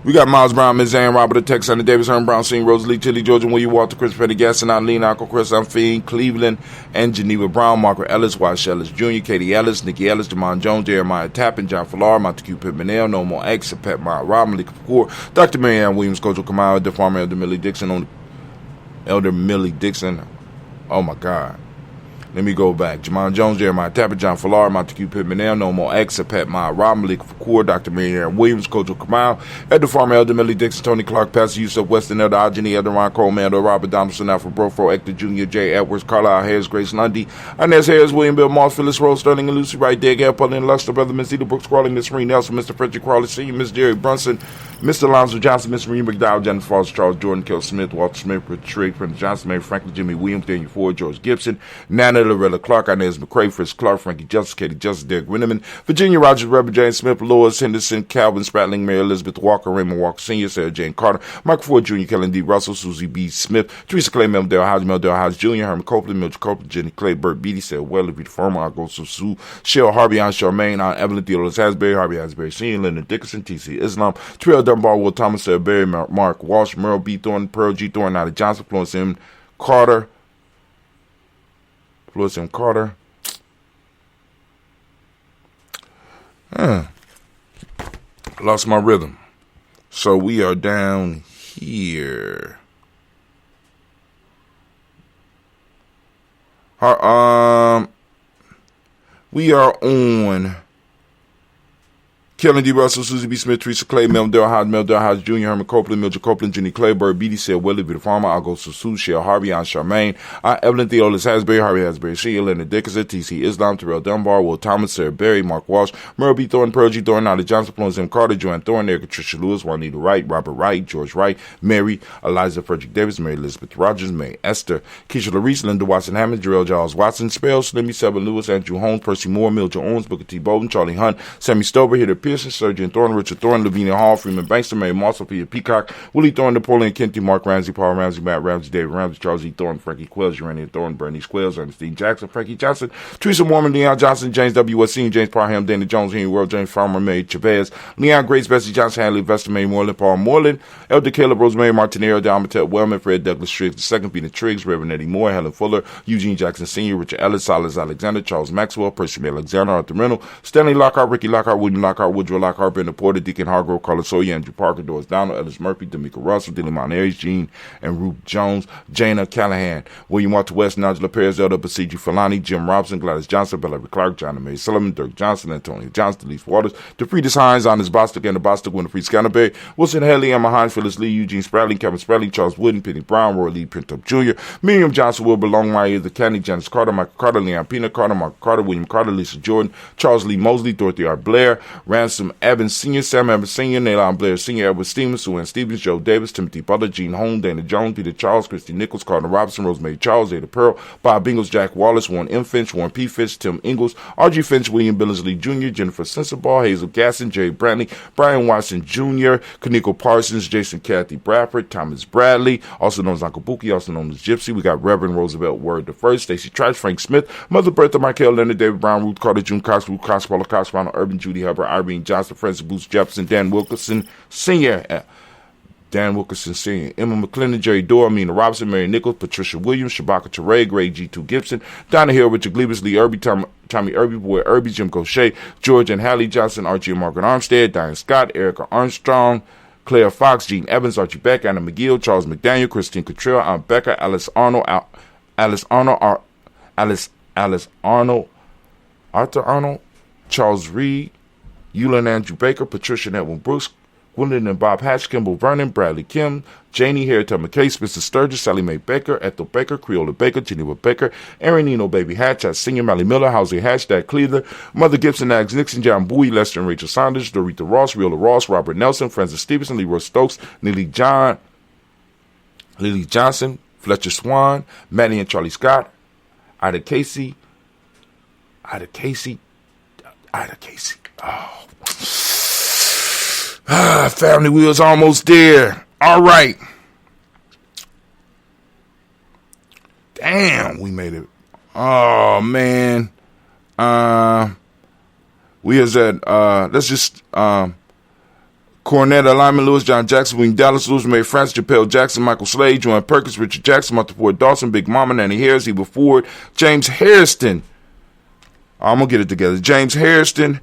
Speaker 8: We got Miles Brown, Ms. Ann, Robert, Texas, Davis, Herm Brown, Singh, Rosalie, Tilly, Georgia, William Walter, Chris Petty, Gaston, Eileen, Uncle Chris, Fiend, Cleveland, and Geneva Brown, Margaret Ellis, Wash Ellis Jr., Katie Ellis, Nikki Ellis, Jamon Jones, Jeremiah Tappan, John Fallar, Montague Pittmanell, No More X, Pet Mara Rob, Malika Kapoor, Dr. Mary Ann Williams, Kojo Kamau, the farmer Elder Millie Dixon, oh my God. Let me go back. Jamon Jones, Jeremiah Tappan, John Fallar, Montague Pittmanell, No More X, Pat Maya Rob, Malika Fakur, Dr. Mary Ann Williams, Kojo Kamau, Elder Farmer, Elder Millie Dixon, Tony Clark, Pastor Yusuf Weston, Elder Ajani, Elder Ron Coleman, Elder Robert Donaldson, Alfred Brofro, Hector Jr., J. Edwards, Carlisle Harris, Grace Lundy, Inez Harris, William Bill Moss, Phyllis Rose, Sterling and Lucy Wright, Dale Gale, Pauline Luster, Brother Miss Eda Brooks, Crawley, Miss Marie Nelson, Mr. Frederick Crawley, Sr., Miss Jerry Brunson, Mr. Alonzo Johnson, Miss Marie McDowell, Jennifer Foster, Charles Jordan, Kel Smith, Walter Smith, Patrick, Prince Johnson, Mary Franklin, Jimmy Williams, Daniel Ford, George Gibson, Nana Loretta Clark, Inez McCrae, Fritz Clark, Frankie Justice, Katie Justice, Derek Winneman, Virginia Rogers, Rebel James Smith, Lois Henderson, Calvin Spratling, Mary Elizabeth Walker, Raymond Walker Sr., Sarah Jane Carter, Michael Ford Jr., Kellen D. Russell, Susie B. Smith, Teresa Clay, Meldale Hodge Jr., Herman Copeland, Mildred Copeland, Jenny Clay, Burt Beatty, Sarah Weller, Peter Farmer, I'll go Sue, Cheryl Harvey, Aunt Charmaine, Aunt Evelyn, Theodore Hasbury, Harvey Hasbury Sr., Leonard Dickerson, T.C. Islam, Terrell Dunbar, Will Thomas, Sarah Berry, Mark Walsh, Merle B. Thornton, Pearl G. Thornton, Nada Johnson, Florence M. Carter, Lost my rhythm. So we are down here. We are on Kellen D. Russell, Susie B. Smith, Teresa Clay, Meldale Hodge Jr., Herman Copeland, Mildred Copeland, Jenny Clay, Bird Beatty, Sarah Willie, Peter Farmer, I'll go Sue, Cheryl Harvey, Aunt Charmaine, Aunt Evelyn Theodore Hasbury, Harvey Hasbury, Sheila, Leonard Dickerson, T.C. Islam, Terrell Dunbar, Will Thomas, Sarah Berry, Mark Walsh, Merle B. Thornton, Pearl G. Thornton, Nada Johnson, Florence M. Carter, Joanne Thornton, Erica Tricia Lewis, Juanita Wright, Robert Wright, George Wright, Mary, Eliza Frederick Davis, Mary Elizabeth Rogers, May Esther, Keisha Larice, Linda Watson Hammond, Jarrell Giles Watson, Spell, Slimmy, Seven Lewis, Andrew Holmes, Percy Moore, Mildred Owens, Booker T. Bowden, Charlie Hunt, Sammy Stover, Hitter Pearson, Surgeon Thornton, Richard Thornton, Lavinia Hall, Freeman Bankston, Mary Marshall, Peter Peacock, Willie Thornton, Napoleon Kenty, Mark Ramsey, Paul Ramsey, Matt Ramsey, David Ramsey, Charles E. Thornton, Frankie Quells, Urania Thornton, Bernice Quells, Ernestine Jackson, Frankie Johnson, Teresa Mormon, Leon Johnson, James W. Wessine, James Parham, Danny Jones, Henry World, James Farmer, Mary Chavez, Leon Grace, Bessie Johnson, Hadley, Vesta, May Moreland, Paul Moreland, Elder Caleb, Rosemary Martinero, Dalmatet Wellman, Fred Douglas Triggs, II, Peter Triggs, Reverend Eddie Moore, Helen Fuller, Eugene Jackson Sr., Richard Ellis, Silas Alexander, Charles Maxwell, Percy Alexander, Arthur Reynolds, Stanley Lockhart, Ricky Lockhart, William Lockhart, Woodrow Lockhart, Brenda Porter, Deacon Hargrove, Carlos Sawyer, Andrew Parker, Doris Donald, Ellis Murphy, D'Amico Russell, Dylan Montaires, Jean and Ruth Jones, Jana Callahan, William Walter West, Nigel Perez, Elder Basiji Falani, Jim Robinson, Gladys Johnson, Bella Clark, John May Sullivan, Dirk Johnson, Antonio Johnson, Delise Waters, DeFriedis Hines, Honest Bostock, and the Bostock, Winifred Scanterbury, Wilson Haley, Emma Hines, Phyllis Lee, Eugene Spradley, Kevin Spradley, Charles Wooden, Penny Brown, Roy Lee Pintup Jr., Miriam Johnson, Wilbur Longmire, The Candy, Janice Carter, Michael Carter, Leon Pina Carter, Mark Carter, William Carter, Lisa Jordan, Charles Lee Mosley, Dorothy R. Blair, Ransom Evans Sr., Sam Evans Sr., Naylon Blair Sr., Edward Stevens, Sue Ann Stevens, Joe Davis, Timothy Butler, Gene Holm, Dana Jones, Peter Charles, Christy Nichols, Carter Robinson, Rosemary Charles, Ada Pearl, Bob Ingles, Jack Wallace, Warren M. Finch, Warren P. Finch, Tim Ingles, R.G. Finch, William Billingsley Jr., Jennifer Sensabaugh, Hazel Gasson, Jerry Brantley, Brian Watson Jr., Kaniko Parsons, Jason Kathy Bradford, Thomas Bradley, also known as Uncle Bookie, also known as Gypsy. We got Reverend Roosevelt Word the First, Stacey Trice, Frank Smith, Mother Bertha, Michael Leonard, David Brown, Ruth Carter, June Cox, Ruth Cox, Paula Cox, Ronald Urban, Judy Hubbard, Irene Johnson, Francis Booth Jefferson, Dan Wilkerson Sr., Emma McClendon, Jerry Dorr, Amina Robinson, Mary Nichols, Patricia Williams, Shabaka Teray, Greg G2 Gibson, Donna Hill, Richard Glebus, Lee Irby, Tommy Irby, Boy Irby, Jim Gaucher, George and Hallie Johnson, Archie and Margaret Armstead, Diane Scott, Erica Armstrong, Claire Fox, Gene Evans, Archie Beck, Anna McGill, Charles McDaniel, Christine Cottrell, Aunt Becca, Alice Arnold, Arthur Arnold, Charles Reed, Eula and Andrew Baker, Patricia and Edwin Brooks, Gwendolyn and Bob Hatch, Kimball Vernon, Bradley Kim, Janie Harriet McKay, Spencer Sturgis, Sally Mae Baker, Ethel Baker, Creola Baker, Geneva Baker, Aaron Nino Baby Hatch, Senior Mally Miller, Housley Hatch, Dad Cleveland, Mother Gibson, Ags Nixon, John Bowie, Lester and Rachel Saunders, Dorita Ross, Riola Ross, Robert Nelson, Francis Stevenson, Leroy Stokes, Lily Johnson, Fletcher Swan, Manny and Charlie Scott, Ida Casey. Oh. Family Wheels almost there. All right. Damn, we made it. Oh, man. We is at, let's just, Cornetta, Lyman Lewis, John Jackson, William Dallas, Lewis, Mary Francis, Chappelle Jackson, Michael Slade, Joanne Perkins, Richard Jackson, Martha Ford Dawson, Big Mama, Nanny Harris, Eva Ford, James Hairston. I'm going to get it together. James Hairston,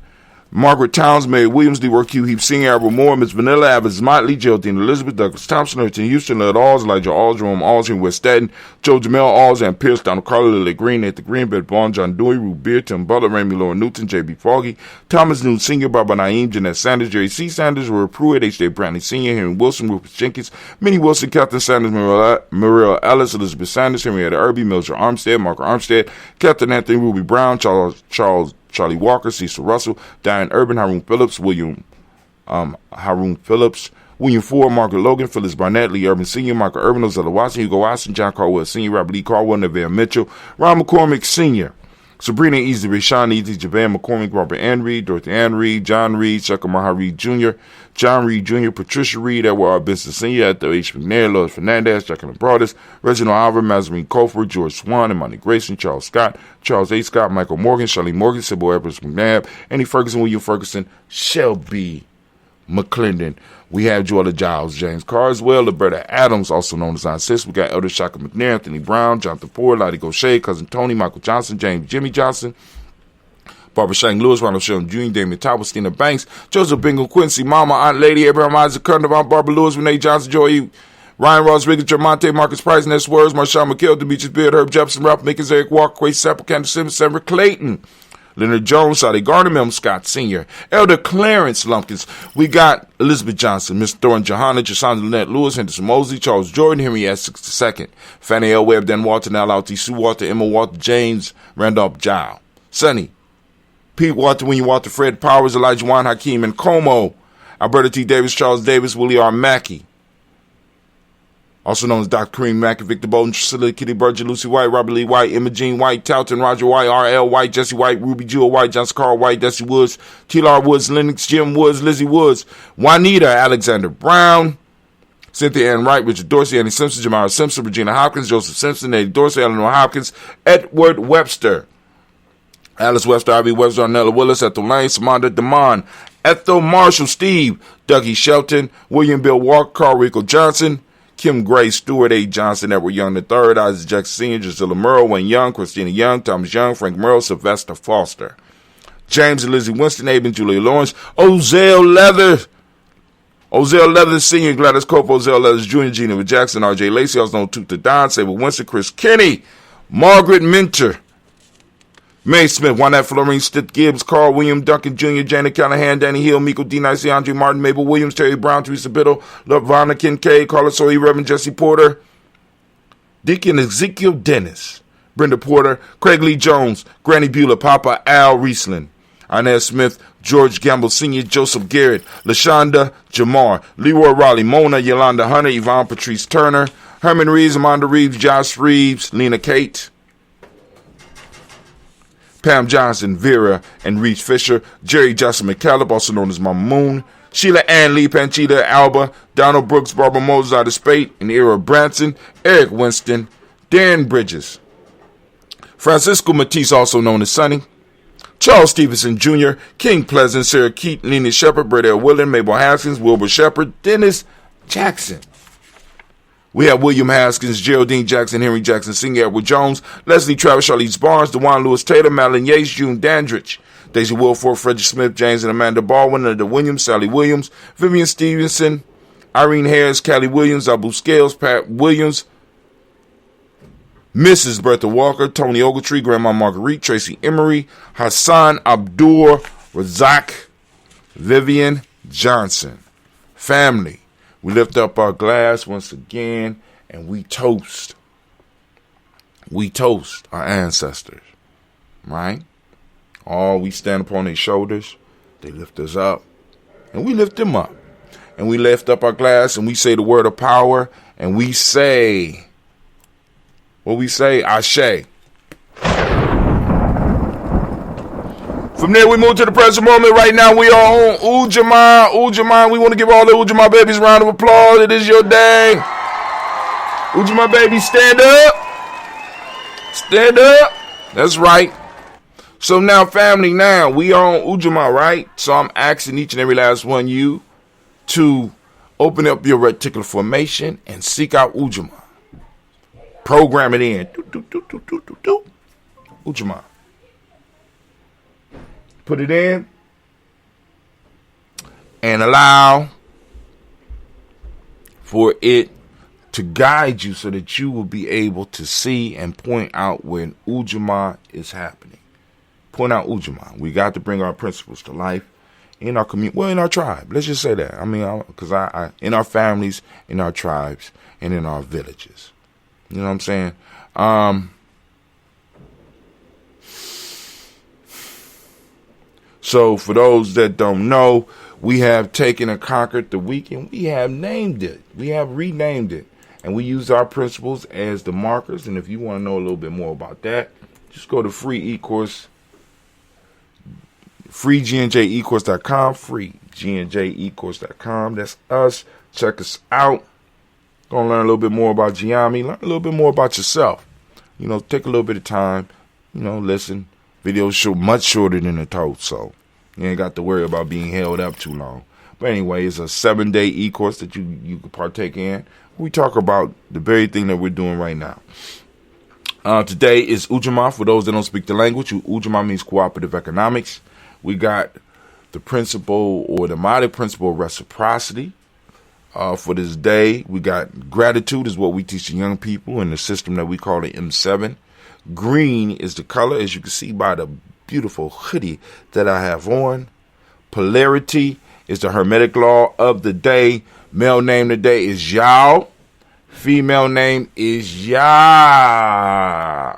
Speaker 8: Margaret Towns, Mary Williams, D. Q. Heap Senior, Albert Moore, Miss Vanilla, Evans Motley, Geraldine Elizabeth, Douglas Thompson, Erton Houston, Led Alls, Elijah Alls, Jerome Alls, in West Staten, Joe Jamel Alls, and Pierce, Donald Carter, Lily Green, Nathan Green, Bed Bond, John Dewey, Ruth Beer, Tim Butler, Raymond Laura Newton, J.B. Foggy, Thomas Newton Sr., Barbara Naeem, Jeanette Sanders, Jerry C. Sanders, Roy Pruitt, H.J. Brantley Sr., Henry Wilson, Rufus Jenkins, Minnie Wilson, Captain Sanders, Muriel Ellis, Elizabeth Sanders, Henrietta Irby, Mildred Armstead, Mark Armstead, Captain Anthony Ruby Brown, Charlie Walker, Cecil Russell, Diane Urban, Haroon Phillips, William Ford, Margaret Logan, Phyllis Barnett, Lee Urban Sr., Michael Urban, Ozella Watson, Hugo Watson, John Caldwell Sr., Robert Lee Caldwell, Neville Mitchell, Ron McCormick Sr., Sabrina Easy, Rashawn Easy, Javan McCormick, Robert Ann Reed, Dorothy Ann Reed, John Reed, Chuck Maha Reed Jr., John Reed Jr., Patricia Reed, Edward R. Benson Sr., Ethel H. McNair, Lois Fernandez, Jacqueline Broadus, Reginald Oliver, Mazarine Colford, George Swan, Imani Grayson, Charles Scott, Charles A. Scott, Michael Morgan, Shirley Morgan, Sybil Edwards McNabb, Annie Ferguson, William Ferguson, Shelby McClendon. We have Joella Giles, James Carswell, Liberta Adams, also known as Aunt Sis. We got Elder Shaka McNair, Anthony Brown, Jonathan Ford, Lottie Gaucher, Cousin Tony, Michael Johnson, James Jimmy Johnson, Barbara Shang Lewis, Ronald Sheldon Jr., Damien Thomas, Stina Banks, Joseph Bingham Quincy, Mama, Aunt Lady, Abraham Isaac Curtin, Aunt Barbara Lewis, Renee Johnson, Joey, Ryan Ross, Riggins, Jermonte, Marcus Price, Ness Words, Marshawn McKill, Demetrius Beard, Herb Jefferson, Ralph Mickens, Eric Walker, Quay Sapple, Candace Simmons, Sever Clayton, Leonard Jones, Sade Garner, Mel Scott Sr., Elder Clarence Lumpkins. We got Elizabeth Johnson, Miss Thorne Johanna, Jasonda Lynette Lewis, Henderson Mosley, Charles Jordan, Henry Essex II, Fannie L. Webb, Dan Walton, Al T. Sue Walter, Emma Walter, James Randolph Giles, Sonny, Pete Walter, William Walter, Fred Powers, Elijah Juan Hakeem, and Como, Alberta T. Davis, Charles Davis, Willie R. Mackey, also known as Dr. Kareem Mack, Victor Bolton, Priscilla Kitty Berger, Lucy White, Robert Lee White, Emma Jean White, Talton, Roger White, R.L. White, Jesse White, Ruby Jewel White, Johnson Carl White, Desi Woods, T.L.R. Woods, Lennox Jim Woods, Lizzie Woods, Juanita, Alexander Brown, Cynthia Ann Wright, Richard Dorsey, Annie Simpson, Jamara Simpson, Regina Hopkins, Joseph Simpson, Eddie Dorsey, Eleanor Hopkins, Edward Webster, Alice Webster, Ivy Webster, Arnella Willis, Ethel Lane, Samantha Damon, Ethel Marshall, Steve, Dougie Shelton, William Bill Walker, Carl Rico Johnson, Kim Gray, Stewart A. Johnson, Edward Young III, Isaac Jackson Sr., Drusilla Merle, Wayne Young, Christina Young, Thomas Young, Frank Merle, Sylvester Foster, James and Lizzie Winston, Aben, Julia Lawrence, Ozell Leather Sr., Gladys Cope, Ozell Leathers Jr., Gina Jackson, R.J. Lacey, also known Tooth the Don, Sable Winston, Chris Kenny, Margaret Minter, May Smith, Juanette Florine, Stith Gibbs, Carl William, Duncan Jr., Janet Callahan, Danny Hill, Miko D. Nicey, Andre Martin, Mabel Williams, Terry Brown, Teresa Biddle, Lavonna Kincaid, Carla Soy, Reverend Jesse Porter, Deacon Ezekiel Dennis, Brenda Porter, Craig Lee Jones, Granny Beulah, Papa Al Riesling, Inez Smith, George Gamble Sr., Joseph Garrett, LaShonda Jamar, Leroy Raleigh, Mona, Yolanda Hunter, Yvonne Patrice Turner, Herman Reeves, Amanda Reeves, Josh Reeves, Lena Kate, Pam Johnson, Vera and Reese Fisher, Jerry Johnson McCallum, also known as Mama Moon, Sheila Ann Lee, Panchita Alba, Donald Brooks, Barbara Moses out of Spate, and Era Branson, Eric Winston, Dan Bridges, Francisco Matisse, also known as Sonny, Charles Stevenson Jr., King Pleasant, Sarah Keaton, Nina Shepard, Brett L. Willen, Mabel Haskins, Wilbur Shepard, Dennis Jackson. We have William Haskins, Geraldine Jackson, Henry Jackson Sr., Edward Jones, Leslie Travis, Charlize Barnes, DeJuan Lewis Taylor, Madeline Yates, June Dandridge, Daisy Wilford, Frederick Smith, James and Amanda Baldwin, Linda Williams, Sally Williams, Vivian Stevenson, Irene Harris, Callie Williams, Abu Scales, Pat Williams, Mrs. Bertha Walker, Tony Ogletree, Grandma Marguerite, Tracy Emery, Hassan Abdul Razak, Vivian Johnson. Family, we lift up our glass once again and we toast. We toast our ancestors, right? We stand upon their shoulders, they lift us up, and we lift them up. And we lift up our glass and we say the word of power, and we say, what we say, Ashe. From there, we move to the present moment. Right now, we are on Ujamaa. Ujamaa, we want to give all the Ujamaa babies a round of applause. It is your day. Ujamaa babies, stand up. Stand up. That's right. So now, family, now we are on Ujamaa, right? So I'm asking each and every last one of you to open up your reticular formation and seek out Ujamaa. Program it in. Ujamaa. Put it in and allow for it to guide you so that you will be able to see and point out when Ujamaa is happening. Point out Ujamaa. We got to bring our principles to life in our community, well, in our tribe. Let's just say that. I mean, because I in our families, in our tribes, and in our villages. You know what I'm saying? So for those that don't know, we have taken and conquered the week, and we have named it. We have renamed it. And we use our principles as the markers. And if you want to know a little bit more about that, just go to free e-course, freegnjecourse.com, freegnjecourse.com. That's us. Check us out. Gonna learn a little bit more about Gye-Nyame, learn a little bit more about yourself. You know, take a little bit of time, you know, listen. Videos much shorter than a toast, so you ain't got to worry about being held up too long. But anyway, it's a 7-day e-course that you can partake in. We talk about the very thing that we're doing right now. Today is Ujamaa. For those that don't speak the language, Ujamaa means cooperative economics. We got the principle or the model principle of reciprocity. For this day, we got gratitude is what we teach the young people in the system that we call the M7. Green is the color, as you can see by the beautiful hoodie that I have on. Polarity is the hermetic law of the day. Male name today is Yao. Female name is Ya.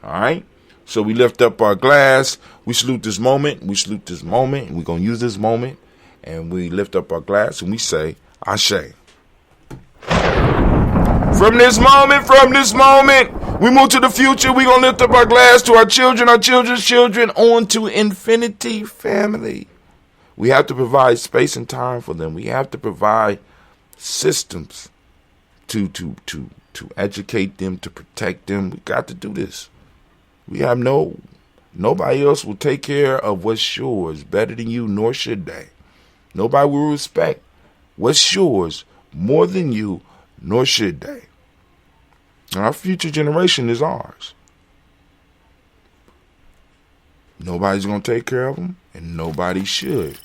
Speaker 8: All right? So we lift up our glass. We salute this moment. We salute this moment. And we're going to use this moment. And we lift up our glass and we say, Ashe. From this moment, we move to the future. We're going to lift up our glass to our children, our children's children, on to infinity, family. We have to provide space and time for them. We have to provide systems to educate them, to protect them. We got to do this. We have nobody else will take care of what's yours better than you, nor should they. Nobody will respect what's yours more than you, nor should they. Our future generation is ours. Nobody's going to take care of them, and nobody should.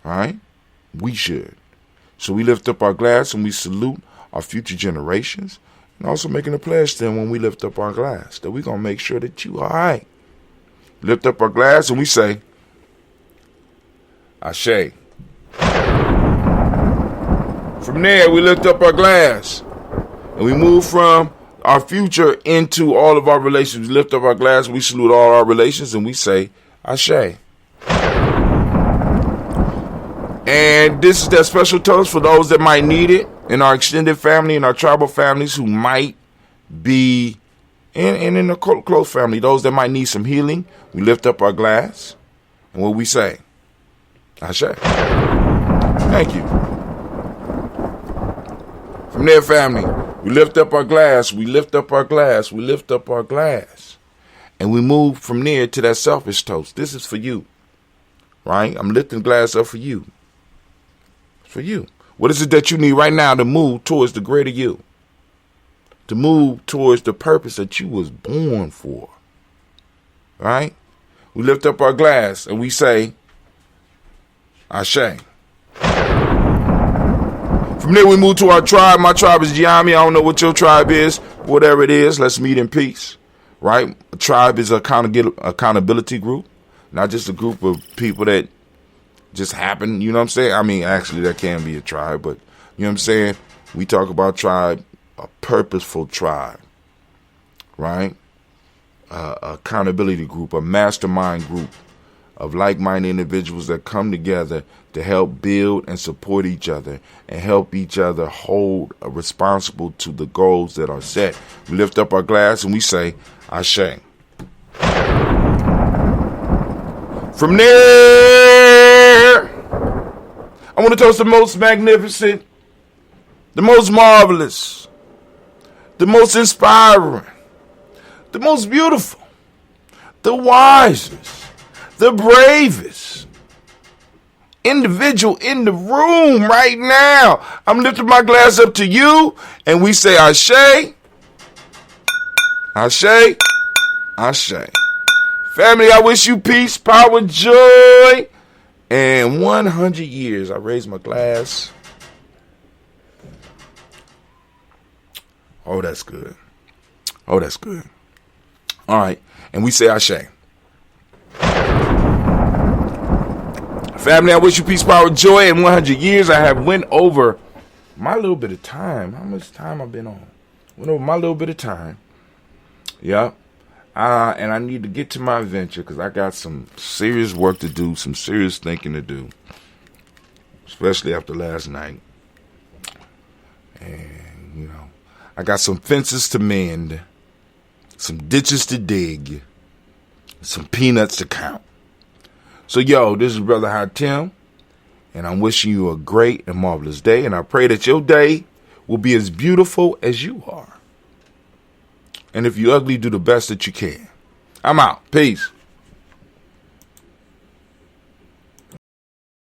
Speaker 8: All right? We should. So we lift up our glass and we salute our future generations, and also making a pledge to them when we lift up our glass that we're going to make sure that you are all right. Lift up our glass and we say, Ashe. From there, we lift up our glass and we move from our future into all of our relations. We lift up our glass, we salute all our relations, and we say, Ashe. And this is that special toast for those that might need it in our extended family and our tribal families who might be in the close family, those that might need some healing. We lift up our glass and what we say, Ashe. Thank you. From there, family, we lift up our glass, we lift up our glass, we lift up our glass. And we move from there to that selfish toast. This is for you, right? I'm lifting the glass up for you. It's for you. What is it that you need right now to move towards the greater you? To move towards the purpose that you was born for, right? We lift up our glass and we say, Ashe. From there, we move to our tribe. My tribe is Gye-Nyame. I don't know what your tribe is. Whatever it is, let's meet in peace, right? A tribe is an accountability group, not just a group of people that just happen, you know what I'm saying? I mean, actually, that can be a tribe, but you know what I'm saying? We talk about tribe, a purposeful tribe, right? Accountability group, a mastermind group of like-minded individuals that come together to help build and support each other and help each other hold responsible to the goals that are set. We lift up our glass and we say, Ashe. From there, I want to toast the most magnificent, the most marvelous, the most inspiring, the most beautiful, the wisest, the bravest individual in the room right now. I'm lifting my glass up to you, and we say, Ashe, Ashe, Ashe. Family, I wish you peace, power, joy, and 100 years. I raise my glass. Oh, that's good. Oh, that's good. All right. And we say Ashe. Family, I wish you peace, power, joy, and 100 years. I have went over my little bit of time. How much time I've been on? Went over my little bit of time. Yeah. And I need to get to my adventure because I got some serious work to do, some serious thinking to do, especially after last night. And, you know, I got some fences to mend, some ditches to dig, some peanuts to count. So, yo, this is Brother High Tim, and I'm wishing you a great and marvelous day, and I pray that your day will be as beautiful as you are. And if you're ugly, do the best that you can. I'm out. Peace.